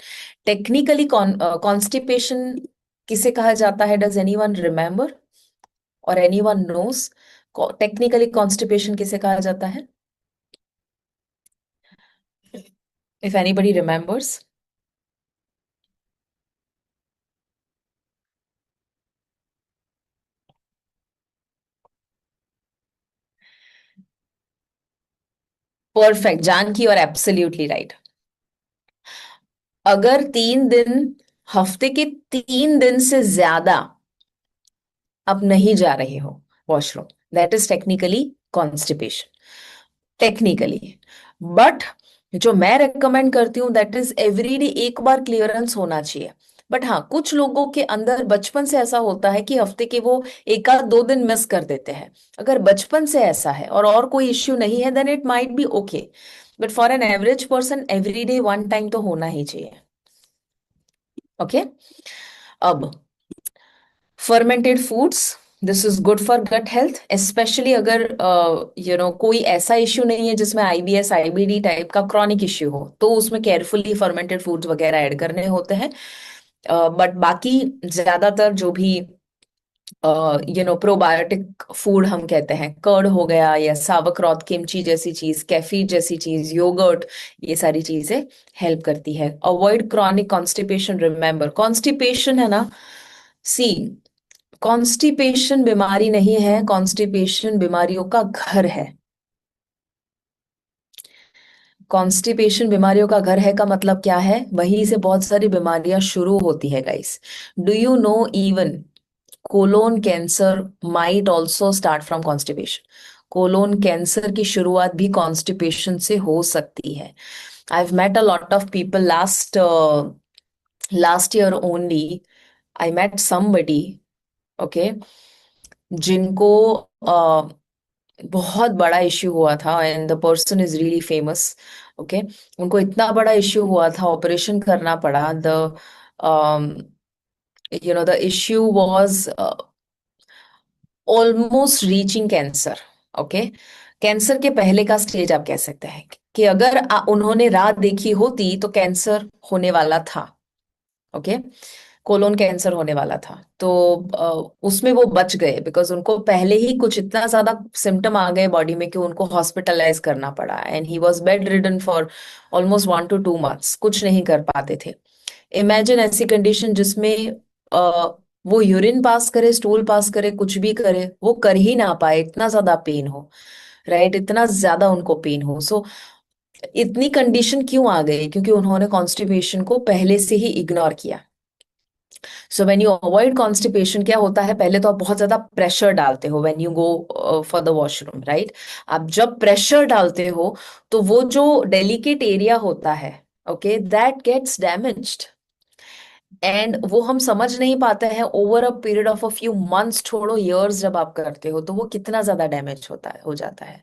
Technically constipation किसे कहा जाता है? डज एनीवन रिमेम्बर और एनीवन नोस? टेक्निकली कॉन्स्टिपेशन किसे कहा जाता है? If anybody remembers. Perfect Janaki, और एब्सोल्युटली राइट। अगर 3 दिन, हफ्ते के 3 दिन से ज्यादा आप नहीं जा रहे हो washroom, that is technically constipation. Technically. But जो मैं रेकमेंड करती हूँ दैट इज एवरीडे एक बार क्लियरेंस होना चाहिए। बट हाँ, कुछ लोगों के अंदर बचपन से ऐसा होता है कि हफ्ते के वो एक आध 2 दिन मिस कर देते हैं। अगर बचपन से ऐसा है और कोई इश्यू नहीं है then it might be okay. But for an average person everyday 1 time तो होना ही चाहिए। ओके। अब fermented foods, this is good for gut health, specially अगर कोई ऐसा इश्यू नहीं है जिसमें आईबीएस आईबीडी टाइप का क्रॉनिक इश्यू हो, तो उसमें केयरफुली फर्मेंटेड फूड्स वगैरह ऐड करने होते हैं। बट बाकी ज्यादातर जो भी प्रोबायोटिक फूड हम कहते हैं, कर्ड हो गया या सावरक्रॉत, किमची जैसी चीज, कैफीड जैसी चीज, योगर्ट, ये सारी चीजें हेल्प करती है। Avoid chronic constipation. Remember, constipation है ना, सी, कॉन्स्टिपेशन बीमारी नहीं है, कॉन्स्टिपेशन बीमारियों का घर है। कॉन्स्टिपेशन बीमारियों का घर है का मतलब क्या है? वहीं से बहुत सारी बीमारियां शुरू होती है guys. Do you know even colon cancer might also start from constipation? Colon cancer की शुरुआत भी कॉन्स्टिपेशन से हो सकती है। I have met a lot of people last year only. I met somebody, okay, जिनको बहुत बड़ा इश्यू हुआ था and the person is really famous. Okay. उनको इतना बड़ा इश्यू हुआ था, ऑपरेशन करना पड़ा। The issue was almost reaching cancer. Okay. Cancer के पहले का स्टेज आप कह सकते हैं कि अगर उन्होंने रात देखी होती तो कैंसर होने वाला था। ओके। कोलोन कैंसर होने वाला था, तो उसमें वो बच गए बिकॉज उनको पहले ही कुछ इतना ज्यादा सिम्टम आ गए बॉडी में कि उनको हॉस्पिटलाइज करना पड़ा and he was bed ridden for almost 1 to 2 months, कुछ नहीं कर पाते थे। इमेजिन ऐसी कंडीशन जिसमें वो यूरिन पास करे, स्टूल पास करे, कुछ भी करे, वो कर ही ना पाए, इतना ज्यादा पेन हो, राइट? इतना ज्यादा उनको पेन हो। सो इतनी कंडीशन क्यों आ गई? क्योंकि उन्होंने कॉन्स्टिपेशन को पहले से ही इग्नोर किया। So when you avoid constipation, क्या होता है? पहले तो आप बहुत ज्यादा प्रेशर डालते हो when you go for the washroom, right? आप जब प्रेशर डालते हो तो वो जो डेलिकेट एरिया होता है, ओके, दैट गेट्स डैमेज्ड। एंड वो हम समझ नहीं पाते हैं over a period of a few months, छोड़ो ईयर्स, जब आप करते हो तो वो कितना ज्यादा डैमेज होता है, हो जाता है,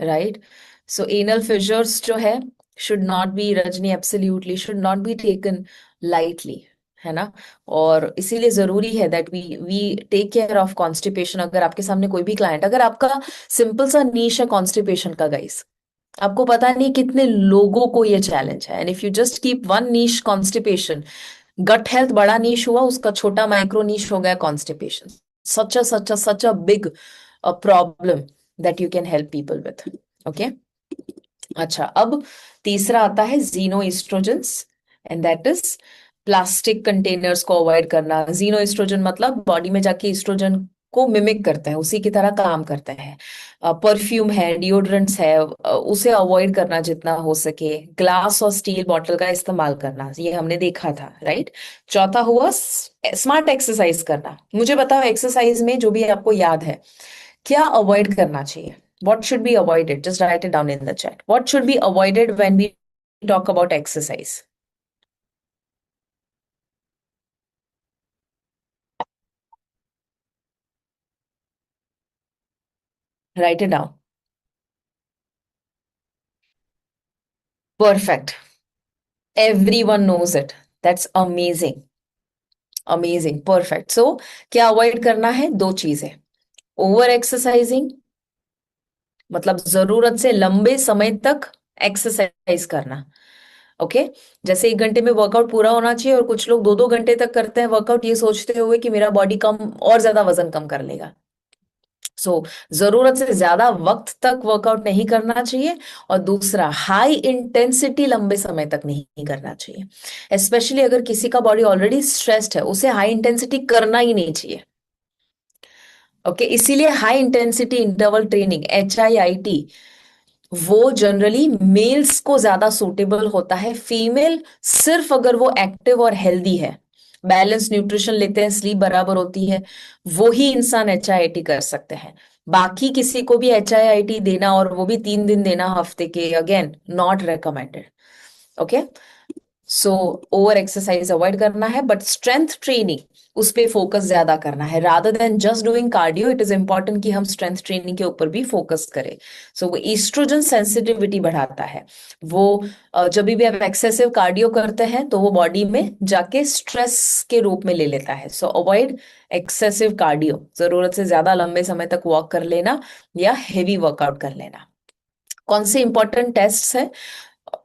राइट? सो एनल फिशर्स जो है should not be, Rajni, absolutely should not be taken lightly, है ना? और इसीलिए जरूरी है that we we take care of constipation. अगर आपके सामने कोई भी क्लाइंट, अगर आपका सिंपल सा नीश है कॉन्स्टिपेशन का गाइस, आपको पता नहीं कितने लोगों को ये चैलेंज है। And if you just keep one niche, constipation, gut health बड़ा नीश हुआ, उसका छोटा माइक्रो नीश हो गया constipation. Such a big problem that you can help people with. Okay. अच्छा, अब तीसरा आता है xenoestrogens, and that is plastic containers को अवॉइड करना। जीनो एस्ट्रोजन मतलब बॉडी में जाके एस्ट्रोजन को मिमिक करता है, उसी की तरह काम करता है। परफ्यूम है, डिओड्रेंट्स है, उसे अवॉइड करना जितना हो सके। ग्लास और स्टील बॉटल का इस्तेमाल करना, ये हमने देखा था, राइट। चौथा हुआ स्मार्ट एक्सरसाइज करना। मुझे बताओ, एक्सरसाइज में जो भी आपको याद है, क्या अवॉइड करना चाहिए? What should be avoided? Just write it down in the chat. What should be avoided when we talk about exercise? Write it down. Perfect. Everyone knows it. That's amazing. Amazing. Perfect. So, क्या avoid करना है? दो चीजें। Over exercising, मतलब जरूरत से लंबे समय तक एक्सरसाइज करना। ओके। जैसे 1 घंटे में वर्कआउट पूरा होना चाहिए, और कुछ लोग 2-2 घंटे तक करते हैं वर्कआउट, ये सोचते हुए कि मेरा बॉडी कम और ज्यादा वजन कम कर लेगा। जरूरत से ज्यादा वक्त तक वर्कआउट नहीं करना चाहिए। और दूसरा, हाई इंटेंसिटी लंबे समय तक नहीं करना चाहिए। स्पेशली अगर किसी का बॉडी ऑलरेडी स्ट्रेस्ड है, उसे हाई इंटेंसिटी करना ही नहीं चाहिए। ओके। इसीलिए high intensity interval training, HIIT, वो जनरली मेल्स को ज्यादा सूटेबल होता है। फीमेल सिर्फ अगर वो एक्टिव और हेल्दी है, बैलेंस न्यूट्रिशन लेते हैं, स्लीप बराबर होती है, वो ही इंसान HIIT कर सकते हैं। बाकी किसी को भी HIIT देना, और वो भी 3 दिन देना हफ्ते के, again not recommended. Okay. So over exercise avoid करना है, बट स्ट्रेंथ ट्रेनिंग, उस पे फोकस ज्यादा करना है। Rather than just doing cardio, it is important कि हम स्ट्रेंथ ट्रेनिंग के ऊपर भी फोकस करें। सो वो ईस्ट्रोजन सेंसिटिविटी बढ़ाता है। वो जब भी आप एक्सेसिव कार्डियो करते हैं तो वो बॉडी में जाके स्ट्रेस के रूप में ले लेता है। सो अवॉइड एक्सेसिव कार्डियो, जरूरत से ज्यादा लंबे समय तक वॉक कर लेना या हेवी वर्कआउट कर लेना। कौन से इंपॉर्टेंट टेस्ट है?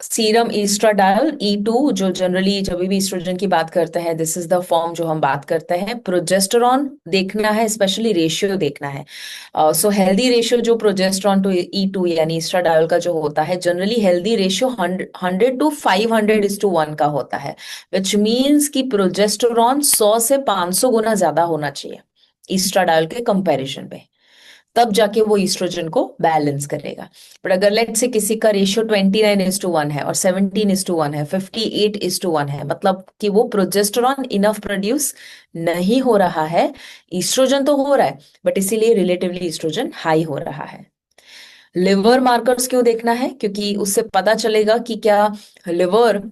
सीरम ईस्ट्राडायल E2, जो जनरली जब भी ईस्ट्रोजन की बात करते हैं, दिस इज द फॉर्म जो हम बात करते हैं। प्रोजेस्टेरॉन देखना है, स्पेशली रेशियो देखना है। सो हेल्दी रेशियो जो प्रोजेस्टेरॉन टू E2 यानी ईस्ट्राडायल का जो होता है, generally healthy ratio 100 to 500 is to 1 का होता है। विच मीन्स कि प्रोजेस्टेरॉन 100 से 500 गुना ज्यादा होना चाहिए ईस्ट्राडायल के कंपैरिजन में, तब जाके वो ईस्ट्रोजन को बैलेंस करेगा। बट अगर लेट से किसी का रेशियो 29 is to 1 है, और 17 is to 1 है, 58 is to 1 है, मतलब कि वो प्रोजेस्टेरॉन इनफ प्रोड्यूस नहीं हो रहा है। ईस्ट्रोजन तो हो रहा है, बट इसीलिए रिलेटिवली ईस्ट्रोजन हाई हो रहा है। लिवर मार्कर्स क्यों देखना है? क्योंकि उससे पता चलेगा कि क्या लिवर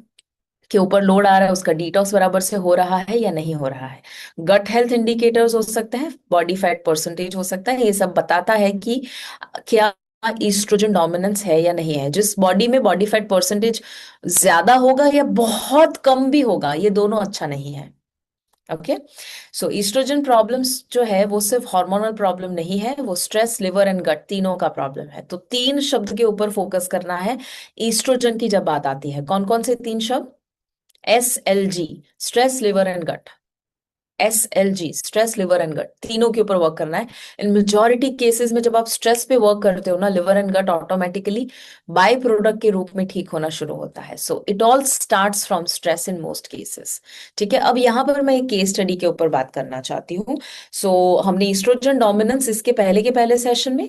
के ऊपर लोड आ रहा है, उसका डिटॉक्स बराबर से हो रहा है या नहीं हो रहा है। गट हेल्थ इंडिकेटर्स हो सकते हैं, बॉडी फैट परसेंटेज हो सकता है, ये सब बताता है कि क्या ईस्ट्रोजन डोमिनेंस है या नहीं है। जिस बॉडी में बॉडी फैट परसेंटेज ज्यादा होगा या बहुत कम भी होगा, ये दोनों अच्छा नहीं है। ओके। सो ईस्ट्रोजन प्रॉब्लम्स जो है वो सिर्फ हार्मोनल प्रॉब्लम नहीं है, वो स्ट्रेस, लिवर एंड गट तीनों का प्रॉब्लम है। तो 3 शब्द के ऊपर फोकस करना है ईस्ट्रोजन की जब बात आती है। कौन कौन से 3 शब्द? SLG, stress, liver and gut. SLG, stress, liver and gut, तीनों के ऊपर वर्क करना है। इन मेजोरिटी केसेस में जब आप स्ट्रेस पे वर्क करते हो ना, liver and gut automatically by product के रूप में ठीक होना शुरू होता है। So it all starts from stress in most cases. ठीक है। अब यहाँ पर मैं एक केस स्टडी के ऊपर बात करना चाहती हूँ। हमने ईस्ट्रोजन डोमिनेंस इसके पहले सेशन में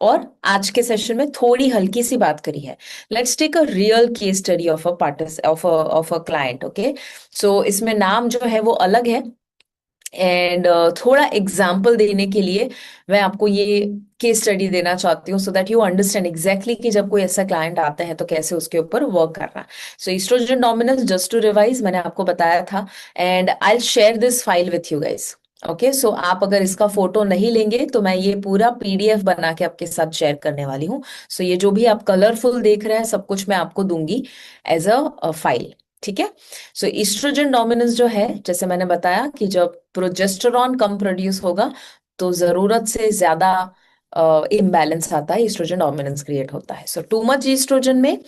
और आज के सेशन में थोड़ी हल्की सी बात करी है। Let's take a real case study of a parties of a client. Okay. इसमें नाम जो है वो अलग है, एंड थोड़ा एग्जाम्पल देने के लिए मैं आपको ये केस स्टडी देना चाहती हूँ, so that you understand exactly कि जब कोई ऐसा क्लाइंट आता है तो कैसे उसके ऊपर वर्क करना। Estrogen dominance, just to revise, मैंने आपको बताया था, and I will share this file with you guys. Okay. आप अगर इसका फोटो नहीं लेंगे तो मैं ये पूरा PDF बना के आपके साथ शेयर करने वाली हूँ। ये जो भी आप कलरफुल देख रहे हैं, सब कुछ मैं आपको दूंगी एज अ फाइल। ठीक है। ईस्ट्रोजन डोमिनेंस जो है, जैसे मैंने बताया कि जब प्रोजेस्टेरॉन कम प्रोड्यूस होगा तो जरूरत से ज्यादा इम्बैलेंस आता है, ईस्ट्रोजन डोमिनेंस क्रिएट होता है। सो टू मच ईस्ट्रोजन में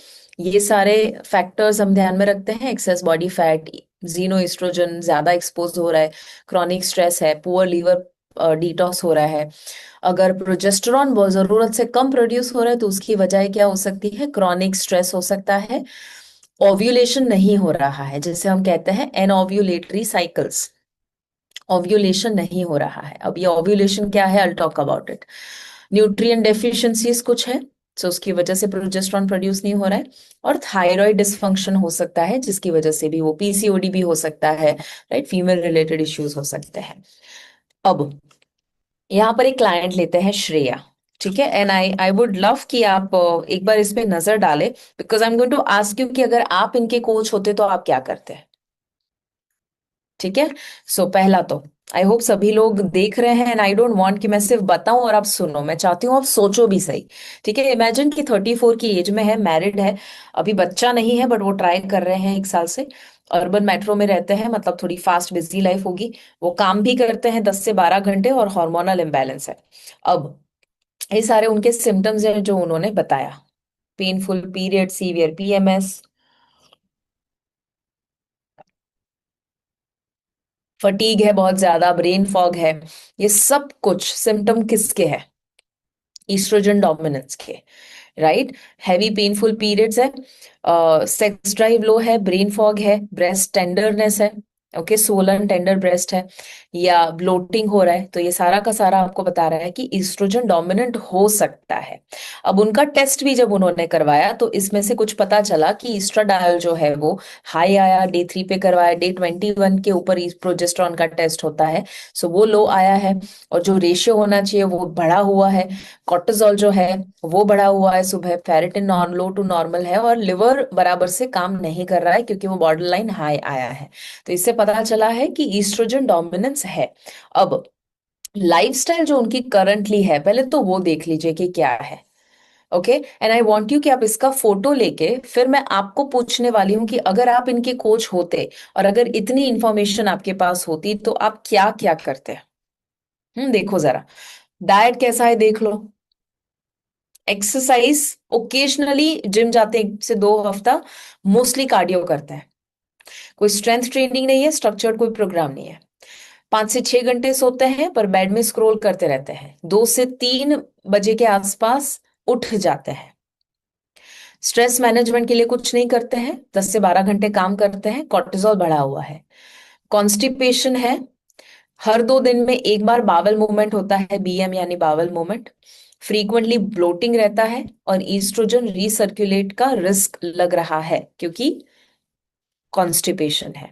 ये सारे फैक्टर्स हम ध्यान में रखते हैं। एक्सेस बॉडी फैट, जीनो ईस्ट्रोजन ज्यादा एक्सपोज हो रहा है, क्रॉनिक स्ट्रेस है, पुअर लीवर डिटॉक्स हो रहा है। अगर प्रोजेस्टेरॉन बहुत जरूरत से कम प्रोड्यूस हो रहा है तो उसकी वजह क्या हो सकती है? क्रॉनिक स्ट्रेस हो सकता है। ओव्यूलेशन नहीं हो रहा है, जैसे हम कहते हैं एनओव्यूलेटरी साइकिल्स, ओव्यूलेशन नहीं हो रहा है। अब ये ओव्यूलेशन क्या है? आई talk about it. Nutrient deficiencies कुछ है, तो उसकी वजह से प्रोजेस्टेरॉन प्रोड्यूस नहीं हो रहा है। और थायराइड डिसफंक्शन हो सकता है, जिसकी वजह से भी वो पीसीओडी भी हो सकता है, राइट? फीमेल रिलेटेड इश्यूज हो सकते हैं। अब यहाँ पर एक क्लाइंट लेते हैं, श्रेया। ठीक है, एंड आई वुड लव कि आप एक बार इस पे नजर डालें, because I am going to ask you कि अगर आप इनके कोच होते तो आप क्या करते? ठीक है। सो पहला तो आई होप सभी लोग देख रहे हैं, एंड आई डोंट वांट कि मैं सिर्फ बताऊं और आप सुनो, मैं चाहती हूँ आप सोचो भी सही। ठीक है, इमेजिन कि 34 की एज में है, मैरिड है, अभी बच्चा नहीं है, बट वो ट्राई कर रहे हैं 1 साल से। अर्बन मेट्रो में रहते हैं, मतलब थोड़ी फास्ट बिजी लाइफ होगी। वो काम भी करते हैं 10 से 12 घंटे, और हार्मोनल इम्बैलेंस है। अब ये सारे उनके सिम्टम्स हैं जो उन्होंने बताया। Painful period, severe PMS, fatigue है बहुत ज्यादा, ब्रेन फॉग है। ये सब कुछ सिम्टम किसके हैं? ईस्ट्रोजन डोमिनेंस के, राइट? हैवी पेनफुल पीरियड्स है, सेक्स ड्राइव लो है, ब्रेन फॉग है, ब्रेस्ट टेंडरनेस है, ओके, सोलन टेंडर ब्रेस्ट है, या ब्लोटिंग हो रहा है। तो ये सारा का सारा आपको बता रहा है कि ईस्ट्रोजन डोमिनेंट हो सकता है। अब उनका टेस्ट भी जब उन्होंने करवाया तो इसमें से कुछ पता चला कि ईस्ट्राडायल जो है वो हाई आया, डे 3 पे करवाया, डे 21 के ऊपर प्रोजेस्टेरॉन का टेस्ट होता है, सो वो लो आया है। और जो रेशियो होना चाहिए वो बढ़ा हुआ है। कॉर्टिसोल जो है वो बढ़ा हुआ है सुबह, ferritin non low to normal है, और लिवर बराबर से काम नहीं कर रहा है क्योंकि वो बॉर्डर लाइन हाई आया है। तो इससे पता चला है कि ईस्ट्रोजन डोमिनेंस है। अब लाइफस्टाइल जो उनकी करंटली है, पहले तो वो देख लीजिए कि क्या है। Okay, and I want you कि आप इसका फोटो लेके फिर मैं आपको पूछने वाली हूं कि अगर आप इनके कोच होते और अगर इतनी इंफॉर्मेशन आपके पास होती तो आप क्या क्या करते? देखो जरा, डाइट कैसा है देख लो। एक्सरसाइज ओकेजनली जिम जाते हैं 1 से 2 हफ्ता, मोस्टली कार्डियो करते हैं। कोई स्ट्रेंथ ट्रेनिंग नहीं है, स्ट्रक्चर्ड कोई प्रोग्राम नहीं है। 5 से 6 घंटे सोते हैं, पर बेड में स्क्रॉल करते रहते हैं। 2 से 3 बजे के आसपास उठ जाते हैं। स्ट्रेस मैनेजमेंट के लिए कुछ नहीं करते हैं, 10 से 12 घंटे काम करते हैं, कॉर्टिसोल बढ़ा हुआ है। कॉन्स्टिपेशन है, हर 2 दिन में एक बार बावल मूवमेंट होता है, बीएम यानी बावल मूवमेंट। फ्रीक्वेंटली ब्लोटिंग रहता है, और ईस्ट्रोजन रीसर्कुलेट का रिस्क लग रहा है क्योंकि कॉन्स्टिपेशन है।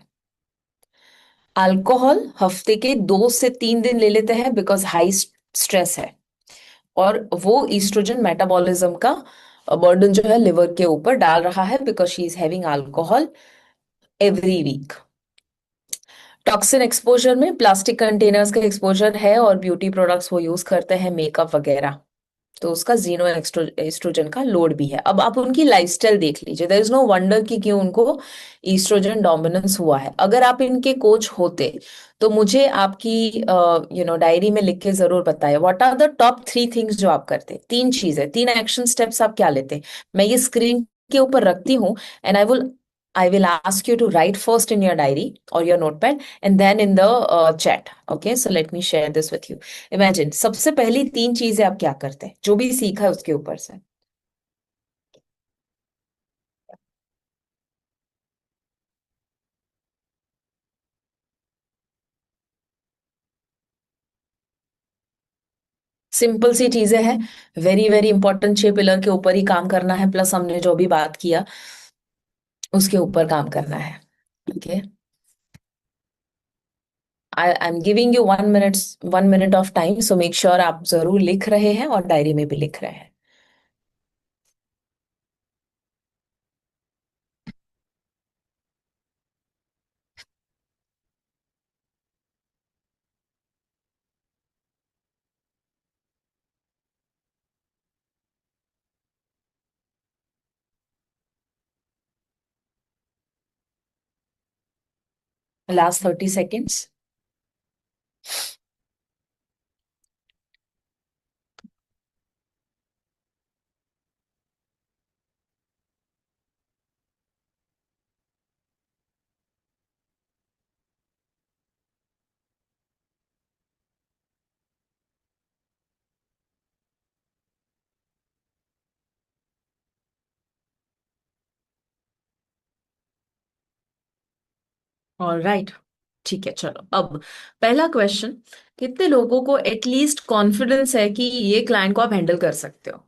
अल्कोहल हफ्ते के 2 से 3 दिन ले लेते हैं, बिकॉज हाई स्ट्रेस है, और वो ईस्ट्रोजन मेटाबॉलिज्म का बर्डन जो है लिवर के ऊपर डाल रहा है, because she is having alcohol every week. Toxin exposure में प्लास्टिक कंटेनर्स का एक्सपोजर है, और ब्यूटी प्रोडक्ट्स वो यूज करते हैं, मेकअप वगैरह, तो उसका जीनो एस्ट्रोजन का लोड भी है। अब आप उनकी लाइफस्टाइल देख लीजिए, देयर इज नो वंडर कि क्यों उनको ईस्ट्रोजन डोमिनेंस हुआ है। अगर आप इनके कोच होते तो मुझे आपकी डायरी में लिख के जरूर बताइए, what are the top 3 things जो आप करते? 3 चीजें, 3 एक्शन स्टेप्स आप क्या लेते? मैं ये स्क्रीन के ऊपर रखती हूँ, and I will ask you to write first in your diary or your notepad, and then in the chat. Okay, so let me share this with you. Imagine सबसे पहली 3 चीजें आप क्या करते हैं जो भी सीखा है उसके ऊपर से? सिंपल सी चीजें हैं, वेरी वेरी इंपॉर्टेंट 6 पिलर के ऊपर ही काम करना है, प्लस हमने जो भी बात किया उसके ऊपर काम करना है। Okay, I am giving you 1 minute, 1 minute of time, so make sure आप जरूर लिख रहे हैं और डायरी में भी लिख रहे हैं। Last 30 seconds. ऑलराइट, ठीक है, चलो अब पहला क्वेश्चन। कितने लोगों को एटलीस्ट कॉन्फिडेंस है कि ये क्लाइंट को आप हैंडल कर सकते हो?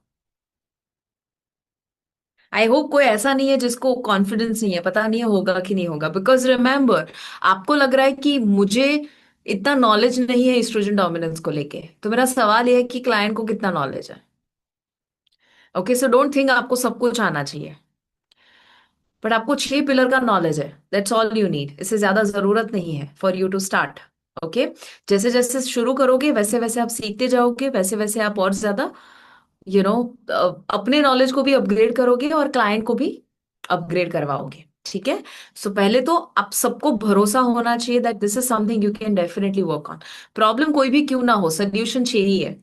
आई होप कोई ऐसा नहीं है जिसको कॉन्फिडेंस नहीं है, पता नहीं है होगा कि नहीं होगा, बिकॉज रिमेंबर, आपको लग रहा है कि मुझे इतना नॉलेज नहीं है एस्ट्रोजन डोमिनेंस को लेके, तो मेरा सवाल ये है कि क्लाइंट को कितना नॉलेज है। ओके, सो डोंट थिंक आपको सब कुछ आना चाहिए, बट आपको 6 पिलर का नॉलेज है, दैट्स ऑल यू नीड, इससे ज्यादा जरूरत नहीं है for you to start. Okay, जैसे जैसे शुरू करोगे वैसे वैसे आप सीखते जाओगे, वैसे वैसे आप और ज्यादा यू नो अपने नॉलेज को भी अपग्रेड करोगे और क्लाइंट को भी अपग्रेड करवाओगे। ठीक है, सो पहले तो आप सबको भरोसा होना चाहिए that this is something you can definitely work on. Problem कोई भी क्यों ना हो, सोल्यूशन 6 ही है,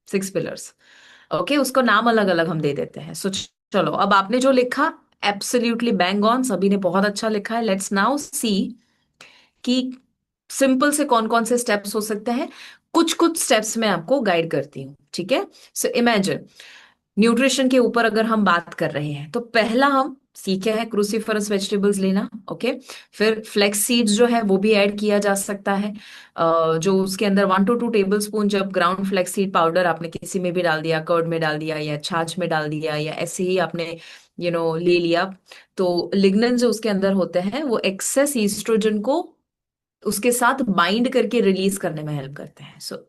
6 पिलर्स। ओके, उसको नाम अलग अलग हम दे देते हैं। सो चलो, अब आपने जो लिखा एब्सोल्युटली बैंग ऑन, सभी ने बहुत अच्छा लिखा है। लेट्स नाउ सी कि सिंपल से कौन कौन से स्टेप्स हो सकते हैं। कुछ कुछ स्टेप्स मैं आपको गाइड करती हूँ, ठीक है। सो इमेजिन, न्यूट्रिशन के ऊपर अगर हम बात कर रहे हैं तो पहला हम सीखे हैं क्रूसीफरस वेजिटेबल्स लेना। ओके, फिर फ्लेक्स सीड्स जो है वो भी ऐड किया जा सकता है। जो उसके अंदर 1 to 2 टेबल स्पून जब ग्राउंड फ्लेक्स सीड पाउडर आपने किसी में भी डाल दिया, कर्ड में डाल दिया या छाछ में डाल दिया या ऐसे ही आपने ले लिया, तो लिग्नेंस जो उसके अंदर होते हैं वो एक्सेस ईस्ट्रोजन को उसके साथ बाइंड करके रिलीज करने में हेल्प करते हैं। सो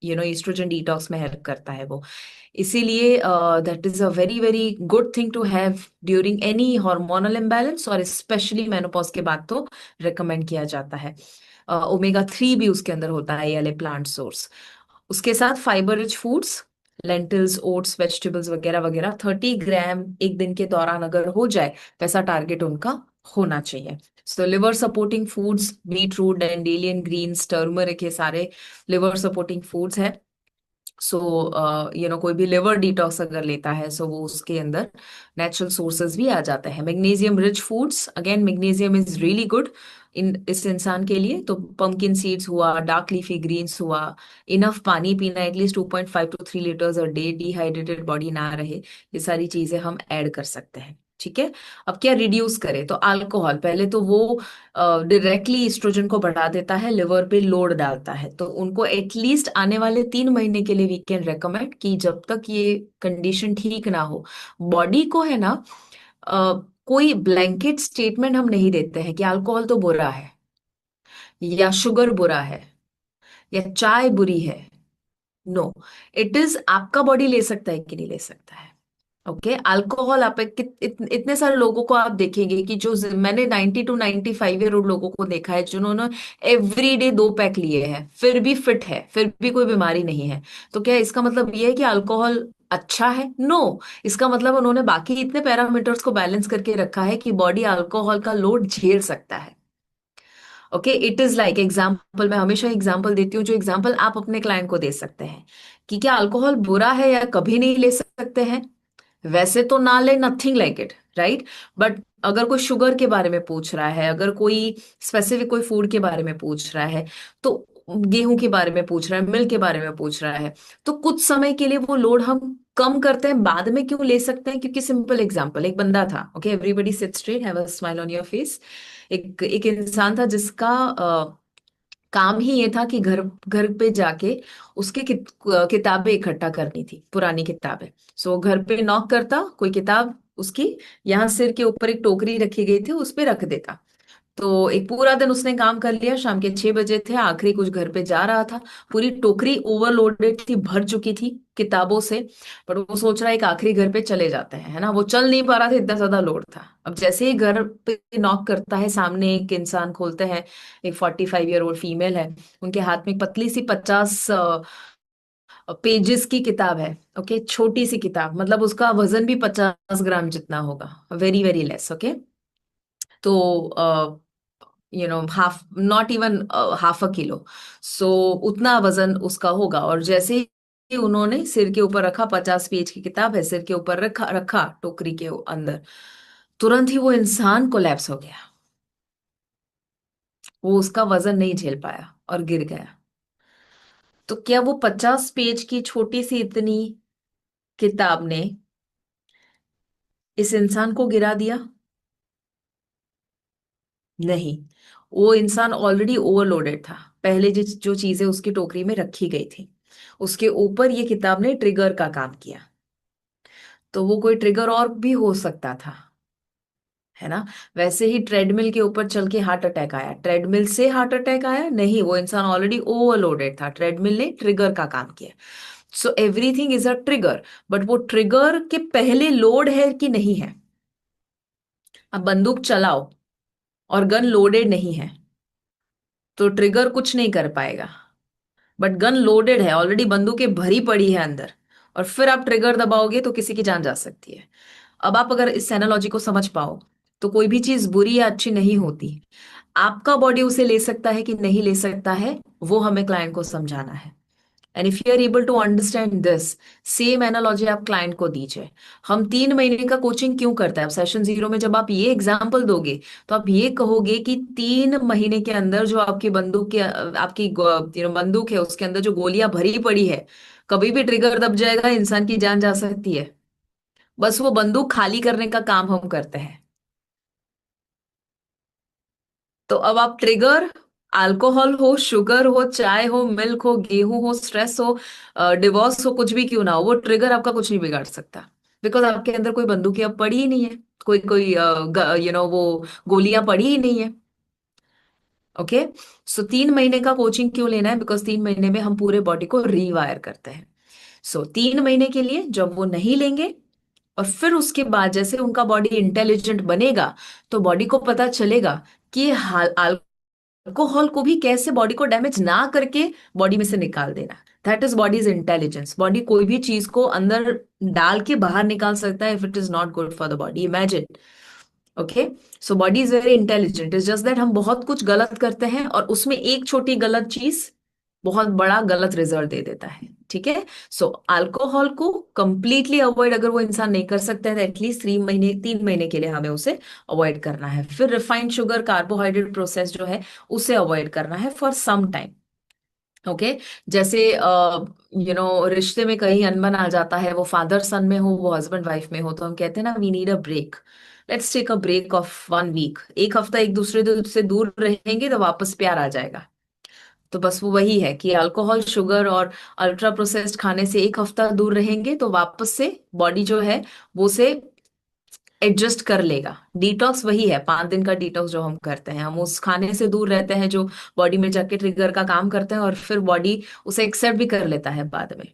ईस्ट्रोजन डिटॉक्स में हेल्प करता है वो। इसीलिए that is a very very good thing to have during any hormonal imbalance, और स्पेशली मेनोपॉज के बाद तो रिकमेंड किया जाता है। ओमेगा 3 भी उसके अंदर होता है, ये वाले प्लांट सोर्स। उसके साथ fibre rich foods, lentils, oats, vegetables वगैरह वगैरह 30 ग्राम एक दिन के दौरान अगर हो जाए, वैसा टारगेट उनका होना चाहिए। So liver supporting foods, beetroot, dandelion greens, turmeric, ये सारे लिवर सपोर्टिंग फूड्स है। सो कोई भी लिवर डिटॉक्स अगर लेता है, सो वो उसके अंदर नेचुरल सोर्सेज भी आ जाते हैं। Magnesium rich foods, again magnesium is really good इस इंसान के लिए, तो पंपकिन सीड्स हुआ, डार्क लीफी ग्रीन्स हुआ। इनफ पानी पीना, at least 2.5 to 3 litres a day, dehydrated body ना रहे, ये सारी चीजें हम ऐड कर सकते हैं। ठीक है, अब क्या रिड्यूस करें, तो अल्कोहल पहले तो वो डायरेक्टली ईस्ट्रोजन को बढ़ा देता है, लिवर पे लोड डालता है, तो उनको एटलीस्ट आने वाले 3 महीने के लिए वी कैन रेकमेंड कि जब तक ये कंडीशन ठीक ना हो, बॉडी को है ना, कोई ब्लैंकेट स्टेटमेंट हम नहीं देते हैं कि अल्कोहल तो बुरा है या शुगर बुरा है या चाय बुरी है। नो, इट इज आपका बॉडी ले सकता है कि नहीं ले सकता है। ओके, अल्कोहल आप इतने सारे लोगों को आप देखेंगे कि जो मैंने 90 to 95 ईयर ओल्ड लोगों को देखा है जिन्होंने एवरी डे 2 पैक लिए हैं, फिर भी फिट है, फिर भी कोई बीमारी नहीं है। तो क्या इसका मतलब ये है कि अल्कोहल अच्छा है? नो, इसका मतलब उन्होंने बाकी इतने पैरामीटर्स को बैलेंस करके रखा है कि बॉडी अल्कोहल का लोड झेल सकता है। Okay, it is like example, मैं हमेशा एग्जाम्पल देती हूँ जो एग्जाम्पल आप अपने क्लाइंट को दे सकते हैं कि क्या अल्कोहल बुरा है या कभी नहीं ले सकते हैं। वैसे तो ना ले, nothing like it, right. But अगर कोई शुगर के बारे में पूछ रहा है, अगर कोई स्पेसिफिक कोई फूड के बारे में पूछ रहा है, तो गेहूं के बारे में पूछ रहा है, मिल्क के बारे में पूछ रहा है, तो कुछ समय के लिए वो लोड हम कम करते हैं, बाद में क्यों ले सकते हैं, क्योंकि सिंपल एग्जांपल, एक बंदा था, okay, everybody seat straight, have a smile on your face. एक एक इंसान था जिसका काम ही ये था कि घर घर पे जाके उसके किताबें इकट्ठा करनी थी, पुरानी किताबें। सो घर पे नॉक करता, कोई किताब उसकी यहाँ सिर के ऊपर एक टोकरी रखी गई थी, उस पे रख देता। तो एक पूरा दिन उसने काम कर लिया, शाम के 6 बजे थे, आखिरी कुछ घर पे जा रहा था, पूरी टोकरी ओवरलोडेड थी, भर चुकी थी किताबों से। पर वो सोच रहा है एक आखिरी घर पे चले जाते हैं, है ना, वो चल नहीं पा रहा था, इतना ज्यादा लोड था। अब जैसे ही घर पे नॉक करता है, सामने एक इंसान खोलते हैं, एक 45 ईयर ओल्ड फीमेल है, उनके हाथ में एक पतली सी 50 पेजेस की किताब है। ओके, छोटी सी किताब, मतलब उसका वजन भी 50 ग्राम जितना होगा, वेरी वेरी लेस। ओके, तो half, not even half a kilo, so उतना वजन उसका होगा। और जैसे ही उन्होंने सिर के ऊपर रखा, 50 पेज की किताब है, सिर के ऊपर रखा रखा टोकरी के अंदर, तुरंत ही वो इंसान कोलैप्स हो गया। वो उसका वजन नहीं झेल पाया और गिर गया। तो क्या वो 50 पेज की छोटी सी इतनी किताब ने इस इंसान को गिरा दिया? नहीं, वो इंसान ऑलरेडी ओवरलोडेड था। पहले जो जो चीजें उसकी टोकरी में रखी गई थी, उसके ऊपर ये किताब ने ट्रिगर का काम किया। तो वो कोई ट्रिगर और भी हो सकता था, है ना। वैसे ही ट्रेडमिल के ऊपर चल के हार्ट अटैक आया, ट्रेडमिल से हार्ट अटैक आया नहीं, वो इंसान ऑलरेडी ओवरलोडेड था, ट्रेडमिल ने ट्रिगर का काम किया। So everything is a trigger, but वो ट्रिगर के पहले लोड है कि नहीं है। अब बंदूक चलाओ और गन लोडेड नहीं है, तो ट्रिगर कुछ नहीं कर पाएगा। बट गन लोडेड है, ऑलरेडी बंदूकें भरी पड़ी है अंदर, और फिर आप ट्रिगर दबाओगे तो किसी की जान जा सकती है। अब आप अगर इस एनालॉजी को समझ पाओ, तो कोई भी चीज बुरी या अच्छी नहीं होती, आपका बॉडी उसे ले सकता है कि नहीं ले सकता है, वो हमें क्लाइंट को समझाना है। And if you are able to understand this, same analogy आप क्लाइंट को दीजिए। हम 3 महीने का कोचिंग क्यों करते हैं? अब सेशन 0 में जब आप ये एग्जाम्पल दोगे, तो आप ये कहोगे कि 3 महीने के अंदर जो आपकी बंदूक के आपकी बंदूक है, उसके अंदर जो गोलियां भरी पड़ी है, कभी भी ट्रिगर दब जाएगा, इंसान की जान जा सकती है। बस वो बंदूक खाली करने का काम हम करते हैं। तो अब आप ट्रिगर, अल्कोहल हो, शुगर हो, चाय हो, मिल्क हो, गेहूं हो, स्ट्रेस हो, डिवोर्स हो, कुछ भी क्यों ना हो, वो ट्रिगर आपका कुछ नहीं बिगाड़ सकता। बिकॉज आपके अंदर कोई बंदूकें अब पड़ी ही नहीं है, कोई कोई वो गोलियां पड़ी ही नहीं है। ओके। सो 3 महीने का कोचिंग क्यों लेना है? बिकॉज 3 महीने में हम पूरे बॉडी को रीवायर करते हैं। सो 3 महीने के लिए जब वो नहीं लेंगे, और फिर उसके बाद जैसे उनका बॉडी इंटेलिजेंट बनेगा, तो बॉडी को पता चलेगा कि अल्कोहल को भी कैसे बॉडी को डैमेज ना करके बॉडी में से निकाल देना। That is bodies intelligence. Body कोई भी चीज को अंदर डाल के बाहर निकाल सकता है if it is not good for the body, imagine. Okay. So body is very intelligent, is just that हम बहुत कुछ गलत करते हैं, और उसमें एक छोटी गलत चीज बहुत बड़ा गलत रिजल्ट दे देता है। ठीक है। सो अल्कोहल को कंप्लीटली अवॉइड अगर वो इंसान नहीं कर सकता है, तो एटलीस्ट 3 महीने के लिए हमें उसे अवॉइड करना है। फिर रिफाइंड शुगर, कार्बोहाइड्रेट प्रोसेस जो है, उसे अवॉइड करना है फॉर सम टाइम। ओके। जैसे रिश्ते में कहीं अनबन आ जाता है, वो फादर सन में हो, वो हस्बैंड वाइफ में हो, तो हम कहते हैं ना, we need a break, let's take a break of 1 week. एक हफ्ता एक दूसरे से दूर रहेंगे तो वापस प्यार आ जाएगा। तो बस वो वही है कि अल्कोहल, शुगर और अल्ट्रा प्रोसेस्ड खाने से एक हफ्ता दूर रहेंगे, तो वापस से बॉडी जो है वो से एडजस्ट कर लेगा। डिटॉक्स वही है, 5 दिन का डिटॉक्स जो हम करते हैं, हम उस खाने से दूर रहते हैं जो बॉडी में जाके ट्रिगर का काम करते हैं, और फिर बॉडी उसे एक्सेप्ट भी कर लेता है बाद में।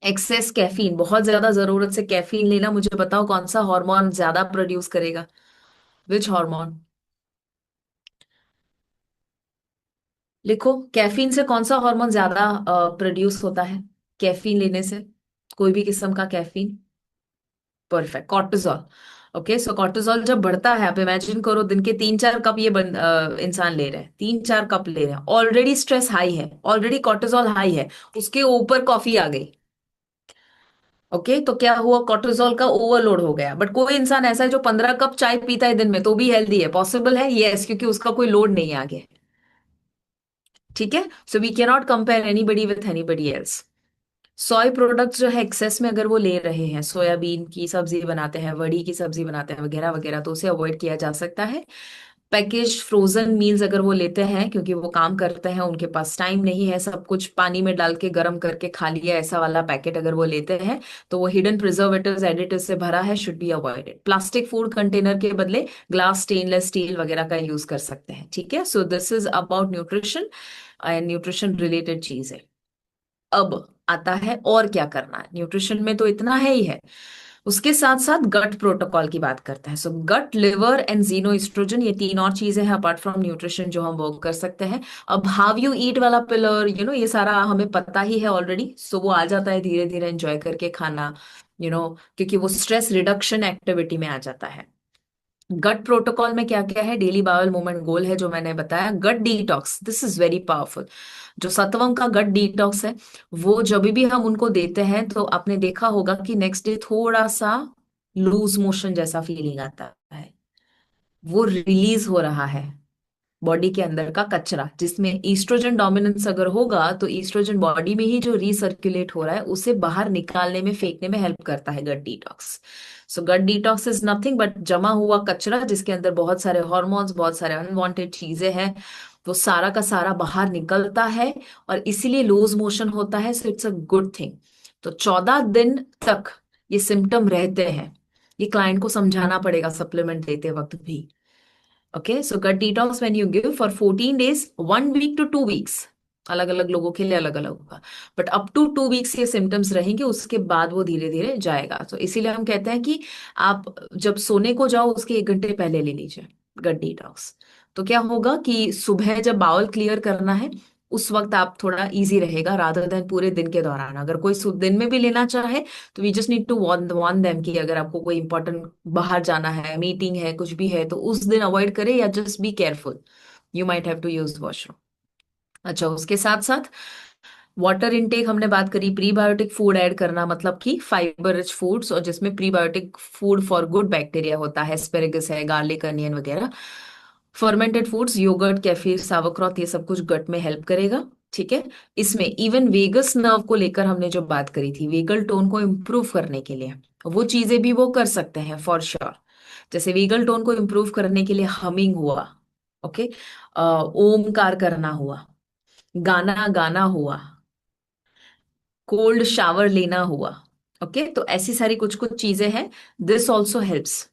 एक्सेस कैफीन, बहुत ज्यादा जरूरत से कैफीन लेना, मुझे बताओ कौन सा हार्मोन ज्यादा प्रोड्यूस करेगा? Which hormone? लिखो, कैफीन से कौन सा हार्मोन ज्यादा प्रोड्यूस होता है कैफीन लेने से? कोई भी किस्म का कैफीन। Perfect, cortisol. ओके। सो कॉर्टिजोल जब बढ़ता है, आप इमेजिन करो दिन के 3-4 कप ये इंसान ले रहे हैं, 3-4 कप ले रहे हैं, ऑलरेडी स्ट्रेस हाई है, ऑलरेडी कॉर्टिजोल हाई है, उसके ऊपर कॉफी आ गई। ओके। तो क्या हुआ? कॉर्टिजोल का ओवरलोड हो गया। बट कोई इंसान ऐसा है जो 15 कप चाय पीता है दिन में, तो भी हेल्दी है, पॉसिबल है, यस, क्योंकि उसका कोई लोड नहीं है आगे। ठीक है। So we can not compare anybody with anybody else. Soy products जो है एक्सेस में अगर वो ले रहे हैं, सोयाबीन की सब्जी बनाते हैं, वड़ी की सब्जी बनाते हैं, वगैरह वगैरह, तो उसे अवॉइड किया जा सकता है। पैकेज फ्रोजन मील्स अगर वो लेते हैं, क्योंकि वो काम करते हैं, उनके पास टाइम नहीं है सब कुछ पानी में डाल के गर्म करके खा लिया, ऐसा वाला पैकेट अगर वो लेते हैं, तो वो हिडन प्रिजर्वेटिव्स, एडिटिव से भरा है, should be avoided. Plastic food container के बदले ग्लास, स्टेनलेस स्टील वगैरह का यूज कर सकते हैं। ठीक है। So this is about nutrition and nutrition related चीज है। अब आता है और क्या करना है। न्यूट्रिशन में तो इतना है ही है, उसके साथ साथ गट प्रोटोकॉल की बात करते हैं। सो गट, लिवर एंड जीनो एस्ट्रोजन, ये 3 और चीजें हैं अपार्ट फ्रॉम न्यूट्रिशन जो हम वर्क कर सकते हैं। अब हाउ यू ईट वाला पिलर, ये सारा हमें पता ही है ऑलरेडी, सो वो आ जाता है धीरे धीरे एंजॉय करके खाना, क्योंकि वो स्ट्रेस रिडक्शन एक्टिविटी में आ जाता है। गट प्रोटोकॉल में क्या क्या है? डेली बाउल मूवमेंट गोल है जो मैंने बताया। Gut detox, this is very powerful. जो सत्वम का गट डिटॉक्स है, वो जब भी हम उनको देते हैं, तो आपने देखा होगा कि नेक्स्ट डे थोड़ा सा लूज मोशन जैसा फीलिंग आता है, वो रिलीज हो रहा है। बॉडी के अंदर का कचरा, जिसमें ईस्ट्रोजन डोमिनेंस अगर होगा तो ईस्ट्रोजन बॉडी में ही जो रिसर्कुलेट हो रहा है उसे बाहर निकालने में, फेंकने में हेल्प करता है gut detox. So gut detox is nothing but जमा हुआ कचरा, जिसके अंदर बहुत सारे हॉर्मोन्स, बहुत सारे अनवांटेड चीजें हैं, वो सारा का सारा बाहर निकलता है, और इसीलिए लूज मोशन होता है। So it's a good thing. तो 14 दिन तक ये सिम्टम रहते हैं, ये क्लाइंट को समझाना पड़ेगा सप्लीमेंट देते वक्त भी। Okay, so gut detox when you give for 14 days, 1 week to 2 weeks, अलग अलग लोगों के लिए अलग अलग होगा, बट अप टू 2 वीक्स ये सिम्टम्स रहेंगे, उसके बाद वो धीरे धीरे जाएगा। तो इसीलिए हम कहते हैं कि आप जब सोने को जाओ उसके 1 घंटे पहले ले लीजिए गट डिटॉक्स। तो क्या होगा कि सुबह जब बाउल क्लियर करना है उस वक्त आप थोड़ा इजी रहेगा, रादर देन पूरे दिन के दौरान। अगर कोई दिन में भी लेना चाहे तो we just need to warn them कि अगर आपको कोई इंपॉर्टेंट बाहर जाना है, मीटिंग है, कुछ भी है, तो उस दिन अवॉइड करें, या just be careful, you might have to use washroom. अच्छा, उसके साथ साथ वाटर इनटेक हमने बात करी, प्रीबायोटिक फूड ऐड करना, मतलब कि फाइबर रिच फूड्स और जिसमें prebiotic food for good bacteria होता है, एस्पेरेगस है, गार्लिक, अनियन वगैरह। फर्मेंटेड फूड्स, योगर्ट, केफिर, सावरक्रॉत, ये सब कुछ गट में हेल्प करेगा। ठीक है। इसमें इवन वेगस नर्व को लेकर हमने जो बात करी थी, वेगल टोन को इम्प्रूव करने के लिए, वो चीजें भी वो कर सकते हैं फॉर श्योर। जैसे वेगल टोन को इम्प्रूव करने के लिए हमिंग हुआ, ओके, ओमकार करना हुआ, गाना गाना हुआ, कोल्ड शावर लेना हुआ। ओके, तो ऐसी सारी कुछ कुछ चीजें हैं। This also helps.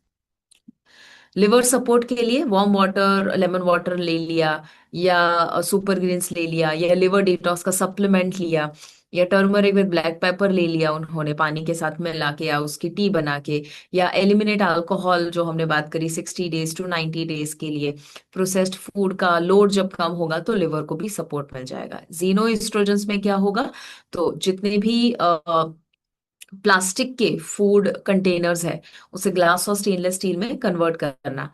Liver support के लिए वार्म वाटर, लेमन वाटर ले लिया, या सुपर ग्रीन्स ले लिया, या लिवर डिटॉक्स का सप्लीमेंट लिया, या टर्मरिक विद ब्लैक पेपर ले लिया उन्होंने पानी के साथ मिला के, या उसकी टी बना के, या एलिमिनेट अल्कोहल जो हमने बात करी 60 days to 90 days के लिए। प्रोसेस्ड फूड का लोड जब कम होगा तो लिवर को भी सपोर्ट मिल जाएगा। जीनो एस्ट्रोजेंस में क्या होगा, तो जितने भी प्लास्टिक के फूड कंटेनर्स है उसे ग्लास और स्टेनलेस स्टील में कन्वर्ट करना।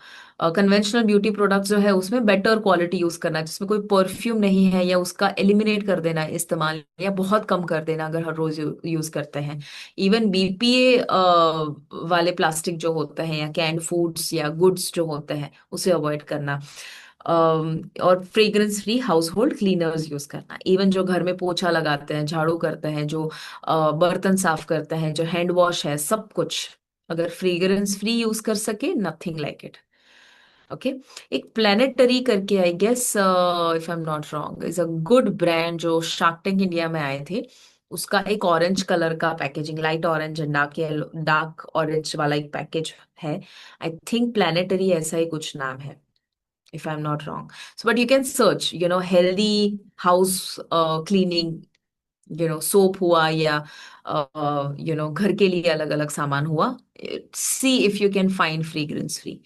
कन्वेंशनल ब्यूटी प्रोडक्ट जो है उसमें बेटर क्वालिटी यूज करना, जिसमें कोई परफ्यूम नहीं है, या उसका एलिमिनेट कर देना इस्तेमाल, या बहुत कम कर देना अगर हर रोज यूज करते हैं। इवन बीपीए वाले प्लास्टिक जो होते हैं, या कैंड फूड्स या गुड्स जो होते हैं, उसे अवॉइड करना। और fragrance free house hold cleaners use करना। इवन जो घर में पोछा लगाते हैं, झाड़ू करते हैं, जो बर्तन साफ करते हैं, जो हैंड वॉश है, सब कुछ अगर फ्रेग्रेंस फ्री यूज कर सके, नथिंग लाइक इट। ओके। एक प्लेनेटरी करके, I guess if I am not wrong, is a good brand जो शार्क टैंक इंडिया में आए थे। उसका एक ऑरेंज कलर का packaging, light orange and dark orange वाला एक पैकेज है। आई थिंक प्लेनेटरी ऐसा ही कुछ नाम है, if I'm not wrong. So, but you can search, healthy house cleaning, soap हुआ, या घर के लिए अलग अलग सामान हुआ। See if you can find fragrance free।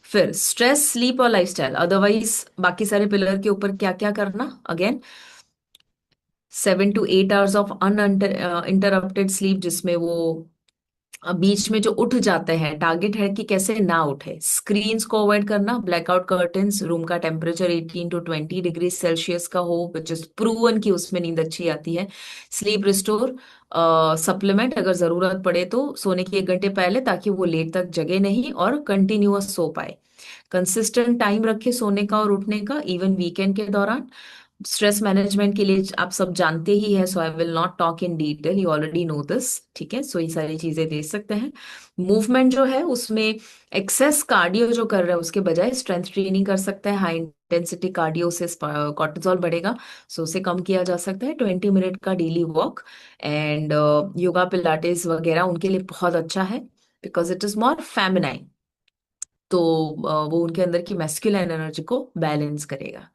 फिर स्ट्रेस, स्लीप और लाइफस्टाइल, अदरवाइज बाकी सारे पिलर के ऊपर क्या क्या करना, again 7 to 8 hours of uninterrupted sleep, जिसमें वो बीच में जो उठ जाते हैं, टारगेट है कि कैसे ना उठे। स्क्रीन्स को अवॉइड करना, ब्लैकआउट कर्टन्स, रूम का टेम्परेचर 18 to 20 डिग्री सेल्सियस का हो, विच इज प्रूवन कि उसमें नींद अच्छी आती है। स्लीप रिस्टोर सप्लीमेंट अगर जरूरत पड़े तो सोने के 1 घंटे पहले, ताकि वो लेट तक जगे नहीं और कंटिन्यूअस सो पाए। कंसिस्टेंट टाइम रखे सोने का और उठने का, इवन वीकेंड के दौरान। स्ट्रेस मैनेजमेंट के लिए आप सब जानते ही है, so I will not talk in detail, you already know this. ठीक है, सो ये सारी चीजें दे सकते हैं। मूवमेंट जो है उसमें एक्सेस कार्डियो जो कर रहे हैं उसके बजाय स्ट्रेंथ ट्रेनिंग कर सकते हैं। हाई इंटेंसिटी कार्डियो से कॉर्टिसोल बढ़ेगा, सो उसे कम किया जा सकता है। 20 मिनट का daily walk and yoga, Pilates वगैरह उनके लिए बहुत अच्छा है, because it is more feminine. तो वो उनके अंदर की मैस्कुलिन एनर्जी को बैलेंस करेगा।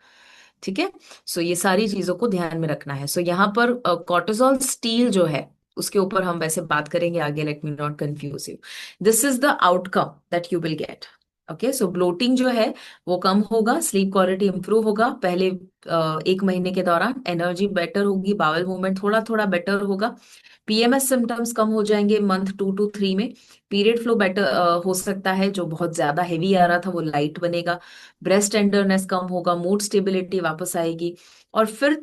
ठीक है। सो ये सारी चीजों को ध्यान में रखना है। सो यहाँ पर कॉर्टिसोल स्टील जो है उसके ऊपर हम वैसे बात करेंगे आगे, let me not confuse you. This is the outcome that you will get. Okay, so bloating जो है वो कम होगा, स्लीप क्वालिटी इंप्रूव होगा पहले 1 महीने के दौरान, एनर्जी बेटर होगी, बावल मूवमेंट थोड़ा थोड़ा बेटर होगा, पीएमएस सिम्टम्स कम हो जाएंगे मंथ 2 to 3 में। पीरियड फ्लो बेटर हो सकता है, जो बहुत ज्यादा हेवी आ रहा था वो लाइट बनेगा, ब्रेस्ट टेंडरनेस कम होगा, मूड स्टेबिलिटी वापस आएगी। और फिर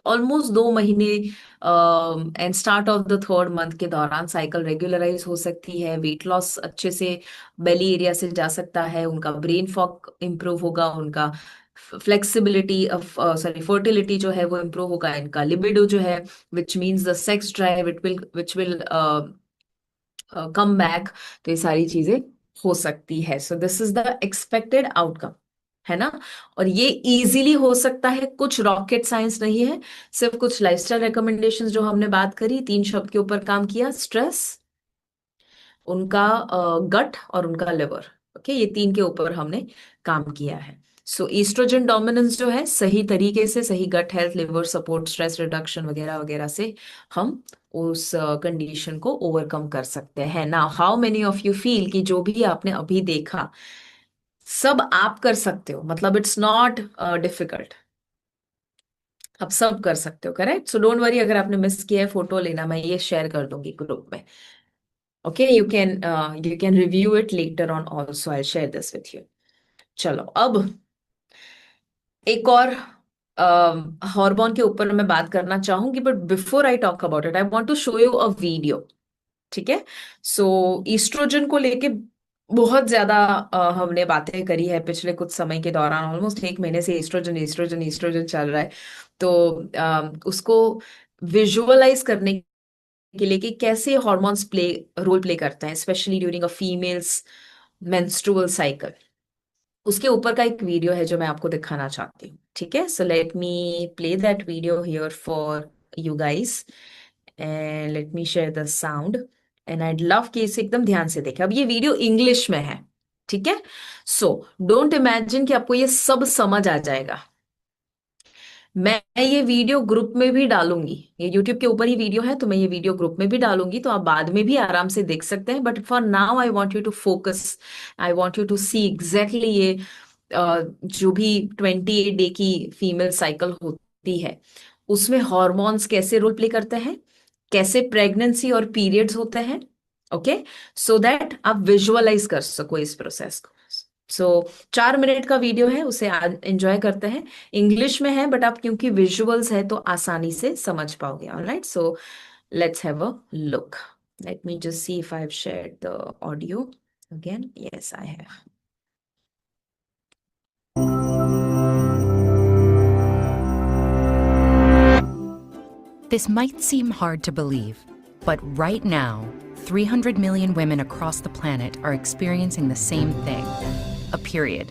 ऑलमोस्ट 2 महीने and start of the third month के दौरान साइकिल रेगुलराइज हो सकती है, वेट लॉस अच्छे से बेली एरिया से जा सकता है, उनका ब्रेन फॉग इंप्रूव होगा, उनका फ्लेक्सिबिलिटी ऑफ सॉरी फर्टिलिटी जो है वो इम्प्रूव होगा, इनका लिबिडो जो है which means the sex drive which will come back. तो ये सारी चीजें हो सकती है। So this is the expected outcome, है ना। और ये इजीली हो सकता है, कुछ रॉकेट साइंस नहीं है, सिर्फ कुछ लाइफस्टाइल रिकमेंडेशंस जो हमने बात करी, 3 शब्द के ऊपर काम किया, स्ट्रेस, उनका गट और उनका लिवर। ओके, ये 3 के ऊपर हमने काम किया है। सो ईस्ट्रोजन डोमिनेंस जो है सही तरीके से, सही gut health, liver support, stress reduction वगैरह वगैरह से हम उस कंडीशन को ओवरकम कर सकते हैं ना। How many of you feel कि जो भी आपने अभी देखा सब आप कर सकते हो, मतलब इट्स नॉट डिफिकल्ट, आप सब कर सकते हो, करेक्ट। सो डोंट वरी, अगर आपने मिस किया है फोटो लेना, मैं ये शेयर कर दूंगी ग्रुप में। Okay, you can review it later on also, I'll share this with you। चलो, अब एक और हार्मोन के ऊपर मैं बात करना चाहूंगी, but before I talk about it I want to show you a video. ठीक है। सो ईस्ट्रोजन को लेके बहुत ज्यादा हमने बातें करी है पिछले कुछ समय के दौरान, ऑलमोस्ट 1 महीने से ईस्ट्रोजन ईस्ट्रोजन ईस्ट्रोजन चल रहा है। तो उसको विजुअलाइज करने के लिए कि कैसे हॉर्मोन्स रोल प्ले करते हैं, specially during a females menstrual cycle, उसके ऊपर का एक वीडियो है जो मैं आपको दिखाना चाहती हूँ। ठीक है, सो let me play that video here for you guys and let me share the sound and I'd love कि इसे एकदम ध्यान से देखें। अब ये वीडियो इंग्लिश में है, ठीक है। सो डोंट इमेजिन कि आपको ये सब समझ आ जाएगा। मैं ये वीडियो ग्रुप में भी डालूंगी, ये यूट्यूब के ऊपर ही वीडियो है, तो मैं ये वीडियो ग्रुप में भी डालूंगी, तो आप बाद में भी आराम से देख सकते हैं। But for now I want you to focus, I want you to see exactly ये जो भी 28 डे की फीमेल साइकिल होती है उसमें हॉर्मोन्स कैसे रोल प्ले करते हैं, कैसे प्रेगनेंसी और पीरियड्स होते हैं। ओके, सो दैट आप विजुअलाइज कर सको इस प्रोसेस को। सो 4 मिनट का वीडियो है, उसे एंजॉय करते हैं। इंग्लिश में है बट आप क्योंकि विजुअल्स है तो आसानी से समझ पाओगे। Alright, so let's have a look. Late me just see if I have shared the audio again. Yes, I have. This might seem hard to believe, but right now, 300 million women across the planet are experiencing the same thing, a period.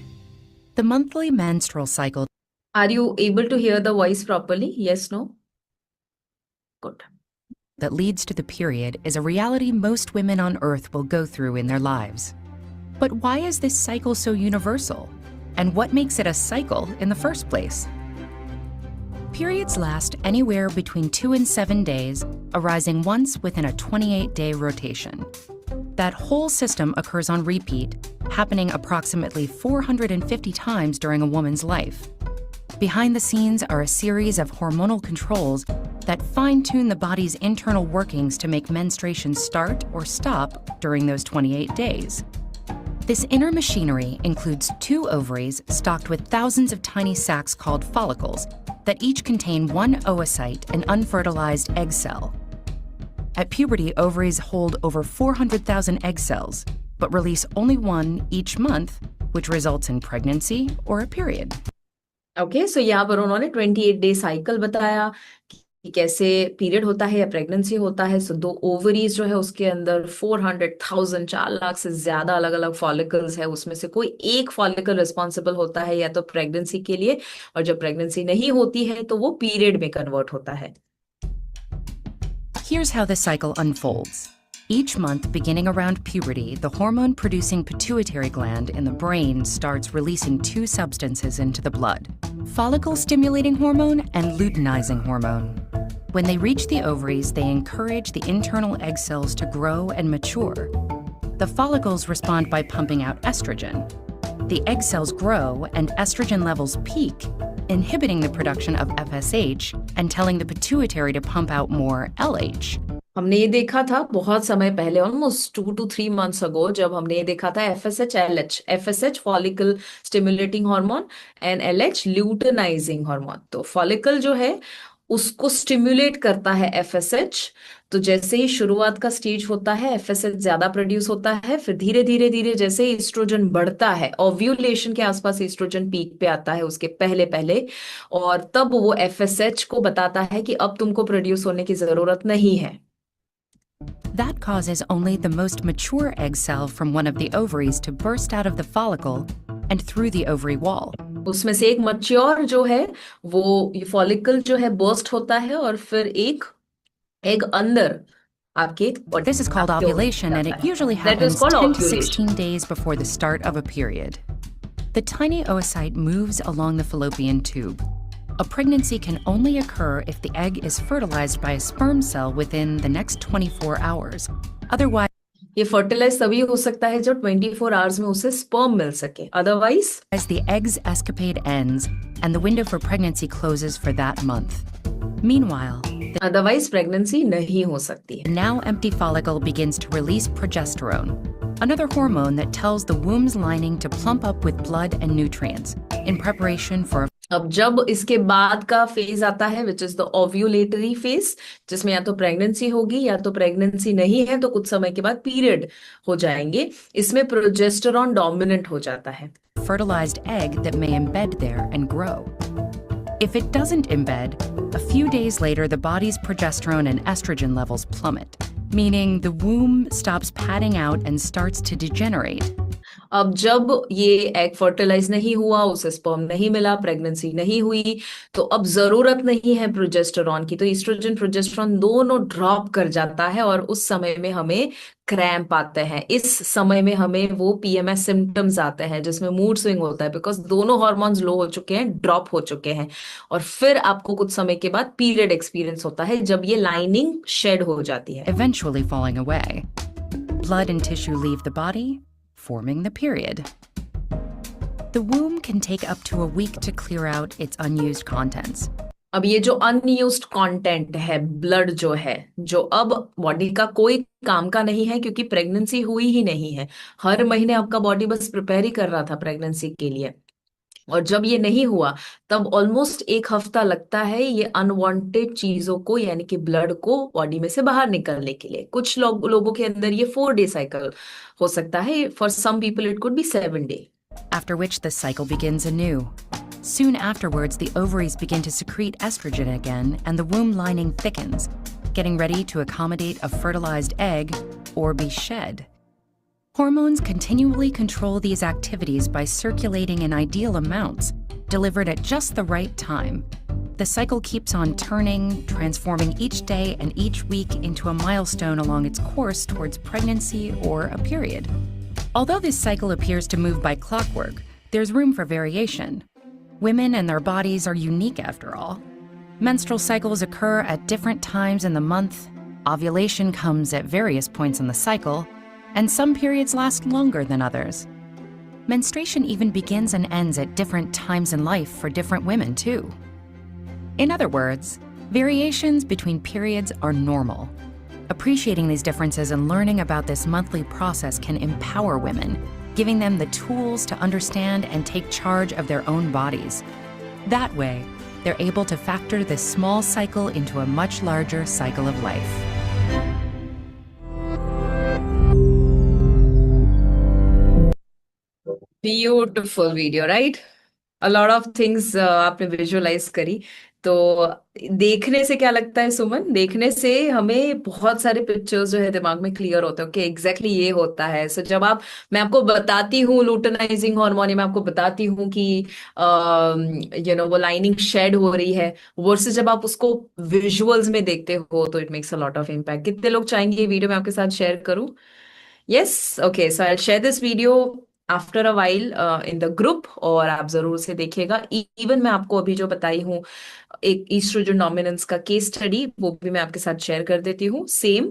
The monthly menstrual cycle. Are you able to hear the voice properly? Yes, no? Good. That leads to the period is a reality most women on Earth will go through in their lives. But why is this cycle so universal? And what makes it a cycle in the first place? Periods last anywhere between 2 and 7 days, arising once within a 28-day rotation. That whole system occurs on repeat, happening approximately 450 times during a woman's life. Behind the scenes are a series of hormonal controls that fine-tune the body's internal workings to make menstruation start or stop during those 28 days. This inner machinery includes 2 ovaries stocked with thousands of tiny sacs called follicles that each contain 1 oocyte, an unfertilized egg cell. At puberty, ovaries hold over 400,000 egg cells, but release only 1 each month, which results in pregnancy or a period. Okay, so यहाँ पर उन्होंने 28 day cycle बताया कि कैसे period होता है या pregnancy होता है। सो 2 ओवरीज जो है उसके अंदर 400,000, 4 लाख से ज्यादा अलग अलग फॉलिकल्स है, उसमें से कोई एक फॉलिकल रिस्पॉन्सिबल होता है या तो प्रेगनेंसी के लिए, और जब प्रेगनेंसी नहीं होती है तो वो पीरियड में कन्वर्ट होता है। Here's how the cycle unfolds. Each month, beginning around puberty, the hormone-producing pituitary gland in the brain starts releasing 2 substances into the blood, follicle-stimulating hormone and luteinizing hormone. When they reach the ovaries, they encourage the internal egg cells to grow and mature. The follicles respond by pumping out estrogen. The egg cells grow and estrogen levels peak, inhibiting the production of FSH and telling the pituitary to pump out more LH. हमने ये देखा था बहुत समय पहले, almost 2 to 3 months अगो, जब हमने ये देखा था FSH LH, FSH follicle stimulating hormone and LH luteinising hormone. तो फॉलिकल जो है उसको स्टिम्युलेट करता है एफएसएच। तो जैसे ही शुरुआत का स्टेज होता है एफएसएच ज्यादा प्रोड्यूस होता है, फिर धीरे धीरे धीरे जैसे ही एस्ट्रोजन बढ़ता है, ओव्यूलेशन के आसपास एस्ट्रोजन पीक पे आता है उसके पहले पहले, और तब वो एफएसएच को बताता है कि अब तुमको प्रोड्यूस होने की जरूरत नहीं है। That causes only the most mature egg cell from one of the ovaries to burst out of the follicle and through the ovary wall. उसमें से एक मच्योर जो है वो फॉलिकल जो है बर्स्ट होता है, और फिर एक एग अंदर आपके This is called आपके ovulation, and जाता it है। usually that is happens called 10 to ovulation. 16 days before the start of a period. The tiny oocyte moves along the fallopian tube. A pregnancy can only occur if the egg is fertilized by a sperm cell within the next 24 hours. Otherwise, ये fertilise तभी हो सकता है जब 24 hours में उसे sperm मिल सके, otherwise the egg's escapade ends and the window for pregnancy closes for that month. Meanwhile, otherwise pregnancy नहीं हो सकती है। the now empty follicle begins to release progesterone, another hormone that tells the womb's lining to plump up with blood and nutrients in preparation for अब जब इसके बाद का phase आता है which is the ovulatory phase, जिसमें या तो प्रेगनेंसी होगी या तो प्रेगनेंसी नहीं है तो कुछ समय के बाद पीरियड हो जाएंगे, इसमें प्रोजेस्टेरॉन डोमिनेंट हो जाता है। fertilized egg that may embed there and grow. If it doesn't embed, a few days later the body's progesterone and estrogen levels plummet, meaning the womb stops padding out and starts to degenerate. अब जब ये egg fertilize नहीं हुआ, उसे sperm नहीं मिला, pregnancy नहीं हुई, तो अब जरूरत नहीं है प्रोजेस्टेरॉन की, तो ईस्ट्रोजन प्रोजेस्टेरॉन दोनों ड्रॉप कर जाता है और उस समय में हमें क्रैम्प आते हैं। इस समय में हमें वो पीएमएस सिम्टम्स आते हैं जिसमें मूड स्विंग होता है, बिकॉज दोनों हार्मोन्स लो हो चुके हैं, ड्रॉप हो चुके हैं, और फिर आपको कुछ समय के बाद पीरियड एक्सपीरियंस होता है जब ये लाइनिंग शेड हो जाती है। Eventually falling away. Blood and tissue leave the body, forming the period. The womb can take up to a week to clear out its unused contents. अब ये जो अनयूज्ड कंटेंट है, ब्लड जो है, जो अब बॉडी का कोई काम का नहीं है क्योंकि प्रेगनेंसी हुई ही नहीं है, हर महीने आपका बॉडी बस प्रिपेयर ही कर रहा था प्रेगनेंसी के लिए, और जब ये नहीं हुआ तब ऑलमोस्ट एक हफ्ता लगता है ये अनवांटेड चीजों को यानी कि ब्लड को बॉडी में से बाहर निकलने के लिए। कुछ लोगों के अंदर ये 4 डे साइकिल हो सकता है, for some people it could be 7 day. After which the cycle begins anew. Soon afterwards, the ovaries begin to secrete estrogen again and the womb lining thickens, getting ready to accommodate a fertilized egg or be shed. Hormones continually control these activities by circulating in ideal amounts, delivered at just the right time. The cycle keeps on turning, transforming each day and each week into a milestone along its course towards pregnancy or a period. Although this cycle appears to move by clockwork, there's room for variation. Women and their bodies are unique after all. Menstrual cycles occur at different times in the month, ovulation comes at various points in the cycle, and some periods last longer than others. Menstruation even begins and ends at different times in life for different women, too. In other words, variations between periods are normal. Appreciating these differences and learning about this monthly process can empower women, giving them the tools to understand and take charge of their own bodies. That way, they're able to factor this small cycle into a much larger cycle of life. Beautiful video, right? A lot of things आपने visualise करी। तो देखने से क्या लगता है सुमन, देखने से हमें बहुत सारे पिक्चर्स जो है दिमाग में क्लियर होते हैं कि एग्जैक्टली ये होता है। सो जब आप, मैं आपको बताती हूँ लूटेनाइजिंग हार्मोन, मैं आपको बताती हूँ कि वो लाइनिंग शेड हो रही है, वर्सेस जब आप उसको विजुअल्स में देखते हो तो it makes a lot of impact. कितने लोग चाहेंगे ये वीडियो मैं आपके साथ शेयर करूँ? Yes, okay, so I share this video after a while in the group, और आप जरूर से देखिएगा। इवन मैं आपको अभी जो बताई हूँ एक ईस्ट्रोजन डोमिनेंस का केस स्टडी, वो भी मैं आपके साथ शेयर कर देती हूँ सेम,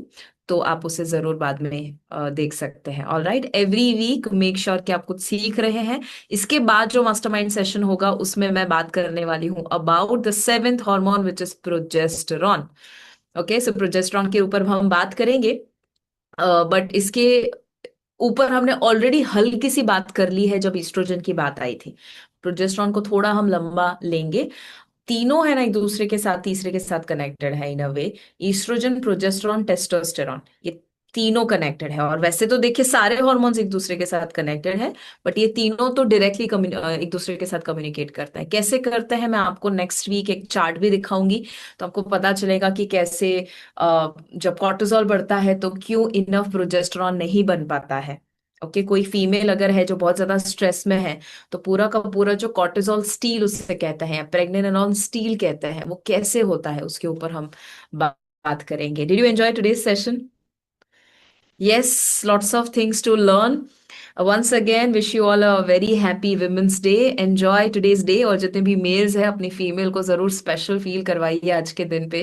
तो आप उसे जरूर बाद में देख सकते हैं। All right, every week make sure कि आप कुछ सीख रहे हैं। इसके बाद जो मास्टरमाइंड सेशन होगा उसमें मैं बात करने वाली हूँ about the 7th hormone which is progesterone. Okay, so progesterone के ऊपर हम बात करेंगे, बट इसके ऊपर हमने ऑलरेडी हल्की सी बात कर ली है जब ईस्ट्रोजन की बात आई थी। प्रोजेस्टेरॉन को थोड़ा हम लंबा लेंगे। तीनों है ना एक दूसरे के साथ, तीसरे के साथ कनेक्टेड है इन अ वे। ईस्ट्रोजन, प्रोजेस्टेरॉन, टेस्टोस्टेरॉन, ये तीनों कनेक्टेड है। और वैसे तो देखिए सारे हॉर्मोन्स एक दूसरे के साथ कनेक्टेड है, बट ये तीनों तो डायरेक्टली एक दूसरे के साथ कम्युनिकेट करते हैं। कैसे करते हैं मैं आपको नेक्स्ट वीक एक चार्ट भी दिखाऊंगी, तो आपको पता चलेगा कि कैसे जब कॉर्टिसोल बढ़ता है तो क्यों इनफ प्रोजेस्टेरॉन नहीं बन पाता है। ओके, कोई फीमेल अगर है जो बहुत ज्यादा स्ट्रेस में है, तो पूरा का पूरा जो कॉर्टिसोल स्टील उससे कहते हैं, प्रेग्नेनोन स्टील कहते हैं, वो कैसे होता है उसके ऊपर हम बात करेंगे। Did you enjoy today's session? Yes, lots of things to learn. Once again, wish you all a very happy Women's Day. Enjoy today's day. और जितने भी मेल्स हैं अपनी फीमेल को जरूर स्पेशल फील करवाइए आज के दिन पे।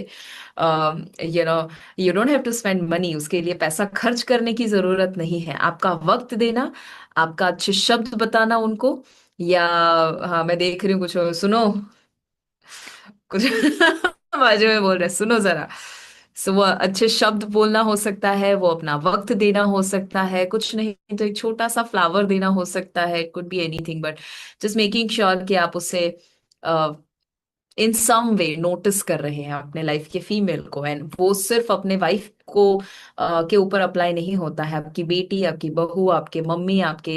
You know, you don't have to spend money, उसके लिए पैसा खर्च करने की जरूरत नहीं है। आपका वक्त देना, आपका अच्छे शब्द बताना उनको, या हाँ मैं देख रही हूँ कुछ, सुनो कुछ बाजू में बोल रहे हैं, सुनो जरा। सो वो अच्छे शब्द बोलना हो सकता है, वो अपना वक्त देना हो सकता है, कुछ नहीं तो एक छोटा सा फ्लावर देना हो सकता है, it could be anything, but just making sure कि आप उसे इन सम वे नोटिस कर रहे हैं अपने लाइफ के फीमेल को। एंड वो सिर्फ अपने वाइफ को के ऊपर अप्लाई नहीं होता है, आपकी बेटी, आपकी बहू, आपके मम्मी, आपके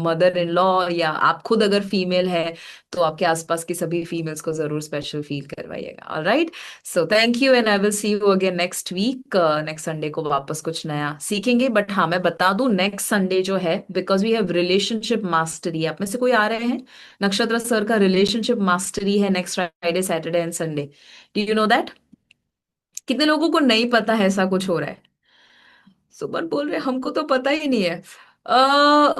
मदर इन लॉ, या आप खुद अगर फीमेल है तो आपके आसपास की सभी फीमेल्स को जरूर स्पेशल फील करवाइएगा। Alright, so thank you and I will see you again next week. Next Sunday को वापस कुछ नया सीखेंगे। बट हाँ मैं बता दूं, नेक्स्ट संडे जो है, because we have relationship mastery, आप में से कोई आ रहे हैं? नक्षत्र सर का रिलेशनशिप मास्टरी है next Friday, Saturday and Sunday. Do you know that? कितने लोगों को नहीं पता है ऐसा कुछ हो रहा है? सुमन बोल रहे हमको तो पता ही नहीं है।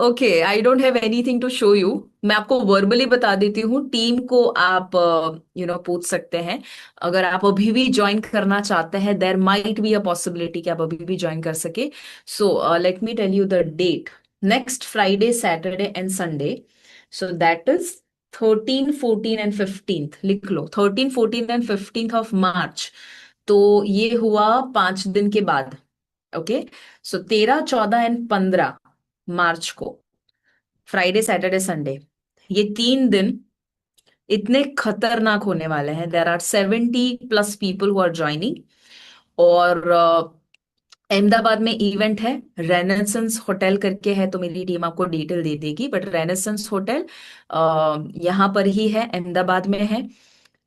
Okay, I don't have anything to show you. मैं आपको वर्बली बता देती हूँ, टीम को आप पूछ सकते हैं। अगर आप अभी भी ज्वाइन करना चाहते हैं, there might be a possibility कि आप अभी भी ज्वाइन कर सके। So let me tell you the date. Next Friday, Saturday and Sunday, so that is 13, 14 and 15। लिख लो, 13, 14 एंड 15 ऑफ मार्च। तो ये हुआ 5 दिन के बाद। ओके, सो 13, 14 एंड 15 मार्च को, फ्राइडे, सैटरडे, संडे, ये 3 दिन इतने खतरनाक होने वाले हैं। There are 70+ people who are joining. और अहमदाबाद में इवेंट है, रेनेसेंस होटल करके है, तो मेरी टीम आपको डिटेल दे देगी, बट रेनेसेंस होटल यहाँ पर ही है, अहमदाबाद में है।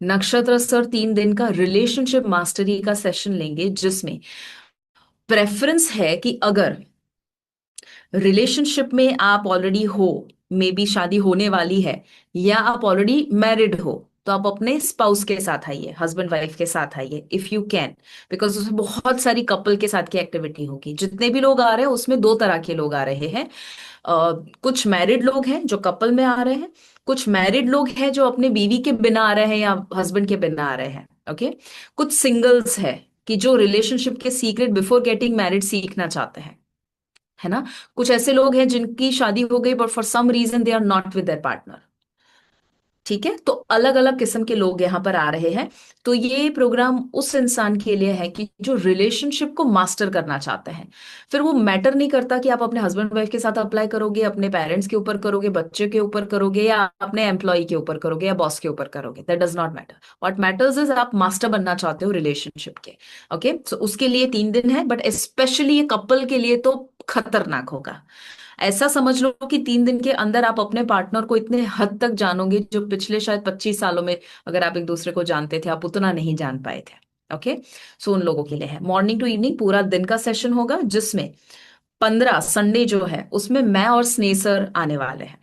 नक्षत्र सर 3 दिन का रिलेशनशिप मास्टरी का सेशन लेंगे, जिसमें प्रेफरेंस है कि अगर रिलेशनशिप में आप ऑलरेडी हो, मे बी शादी होने वाली है, या आप ऑलरेडी मैरिड हो, तो आप अपने स्पाउस के साथ आइए, हस्बैंड वाइफ के साथ आइए इफ यू कैन। बिकॉज उसमें बहुत सारी कपल के साथ की एक्टिविटी होगी। जितने भी लोग आ रहे हैं उसमें 2 तरह के लोग आ रहे हैं। कुछ मैरिड लोग हैं जो कपल में आ रहे हैं, कुछ मैरिड लोग हैं जो अपने बीवी के बिना आ रहे हैं या हस्बैंड के बिना आ रहे हैं। ओके, कुछ सिंगल्स है कि जो रिलेशनशिप के सीक्रेट बिफोर गेटिंग मैरिड सीखना चाहते हैं, है ना। कुछ ऐसे लोग हैं जिनकी शादी हो गई but for some reason they are not with their partner. ठीक है, तो अलग अलग किस्म के लोग यहाँ पर आ रहे हैं। तो ये प्रोग्राम उस इंसान के लिए है कि जो रिलेशनशिप को मास्टर करना चाहते हैं। फिर वो मैटर नहीं करता कि आप अपने हस्बैंड वाइफ के साथ अप्लाई करोगे, अपने पेरेंट्स के ऊपर करोगे, बच्चे के ऊपर करोगे, या अपने एम्प्लॉय के ऊपर करोगे, या बॉस के ऊपर करोगे, that does not matter. What matters is आप मास्टर बनना चाहते हो रिलेशनशिप के। ओके, सो उसके लिए 3 दिन है, बट स्पेशली ये कपल के लिए तो खतरनाक होगा। ऐसा समझ लो कि 3 दिन के अंदर आप अपने पार्टनर को इतने हद तक जानोगे जो पिछले शायद 25 सालों में अगर आप एक दूसरे को जानते थे आप उतना नहीं जान पाए थे। ओके, सो उन लोगों के लिए है, मॉर्निंग टू इवनिंग पूरा दिन का सेशन होगा, जिसमें 15 संडे जो है उसमें मैं और स्नेह सर आने वाले हैं।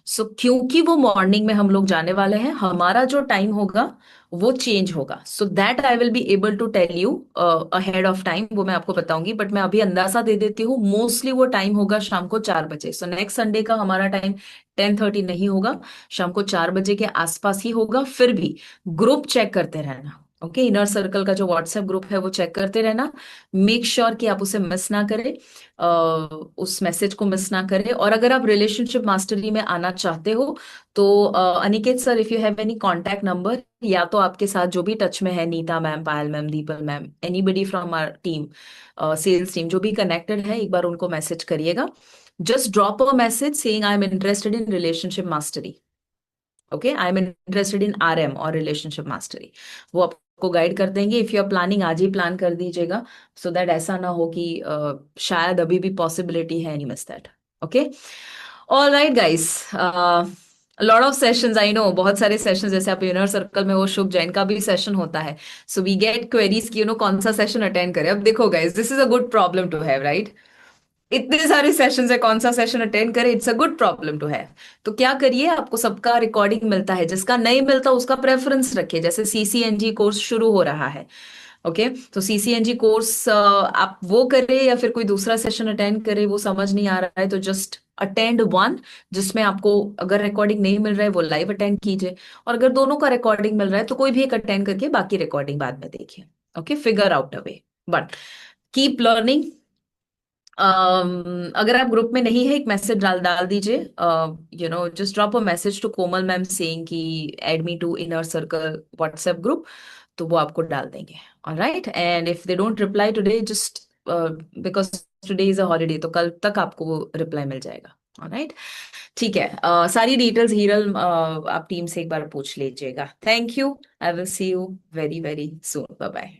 सो क्योंकि वो मॉर्निंग में हम लोग जाने वाले हैं, हमारा जो टाइम होगा वो चेंज होगा। So that I will be able to tell you ahead of time, वो मैं आपको बताऊंगी, बट मैं अभी अंदाजा दे देती हूँ। मोस्टली वो टाइम होगा शाम को 4 बजे। सो नेक्स्ट संडे का हमारा टाइम 10:30 नहीं होगा, शाम को 4 बजे के आसपास ही होगा। फिर भी ग्रुप चेक करते रहना। ओके, इनर सर्कल का जो व्हाट्सएप ग्रुप है वो चेक करते रहना। मेक श्योर कि आप उसे मिस ना करें, उस मैसेज को मिस ना करें। और अगर आप रिलेशनशिप मास्टरी में आना चाहते हो तो Aniket sir, if you have any contact number, या तो आपके साथ जो भी टच में है, Neeta ma'am, Payal ma'am, Deepal ma'am, anybody from our team, sales team जो भी कनेक्टेड है, एक बार उनको मैसेज करिएगा। Just drop a message saying I am interested in relationship mastery. Okay, I am interested in RM और रिलेशनशिप मास्टरी, वो आपको गाइड कर देंगे। इफ यू आर प्लानिंग, आज ही प्लान कर दीजिएगा, सो दैट ऐसा ना हो कि शायद अभी भी पॉसिबिलिटी है, नहीं miss that. Okay, all right guys, lot of sessions, I know, बहुत सारे सेशंस, जैसे आप इनर सर्कल में, वो शुभ जैन का भी सेशन होता है, सो वी गेट क्वेरीज कि कौन सा सेशन अटेंड करें। अब देखो guys, this is a good problem to have, right? इतने सारे सेशंस है, कौन सा सेशन अटेंड करें, it's a good problem to have. तो क्या करिए, आपको सबका रिकॉर्डिंग मिलता है, जिसका नहीं मिलता उसका प्रेफरेंस रखिए। जैसे CCNG कोर्स शुरू हो रहा है, ओके, तो CCNG कोर्स आप वो करें या फिर कोई दूसरा सेशन अटेंड करें, वो समझ नहीं आ रहा है, तो जस्ट अटेंड वन, जिसमें आपको अगर रिकॉर्डिंग नहीं मिल रहा है वो लाइव अटेंड कीजिए, और अगर दोनों का रिकॉर्डिंग मिल रहा है तो कोई भी एक अटेंड करके बाकी रिकॉर्डिंग बाद में देखिए। Okay, figure out a way, but keep learning. अगर आप ग्रुप में नहीं है, एक मैसेज डाल डाल दीजिए, just drop a message to Komal ma'am saying कि add me to inner circle WhatsApp group, तो वो आपको डाल देंगे। Alright, and if they don't reply today, just because today is a holiday, तो कल तक आपको वो रिप्लाई मिल जाएगा। ऑलराइट, ठीक है, सारी डिटेल्स हीरल आप टीम से एक बार पूछ लीजिएगा। Thank you, I will see you very very soon, bye bye.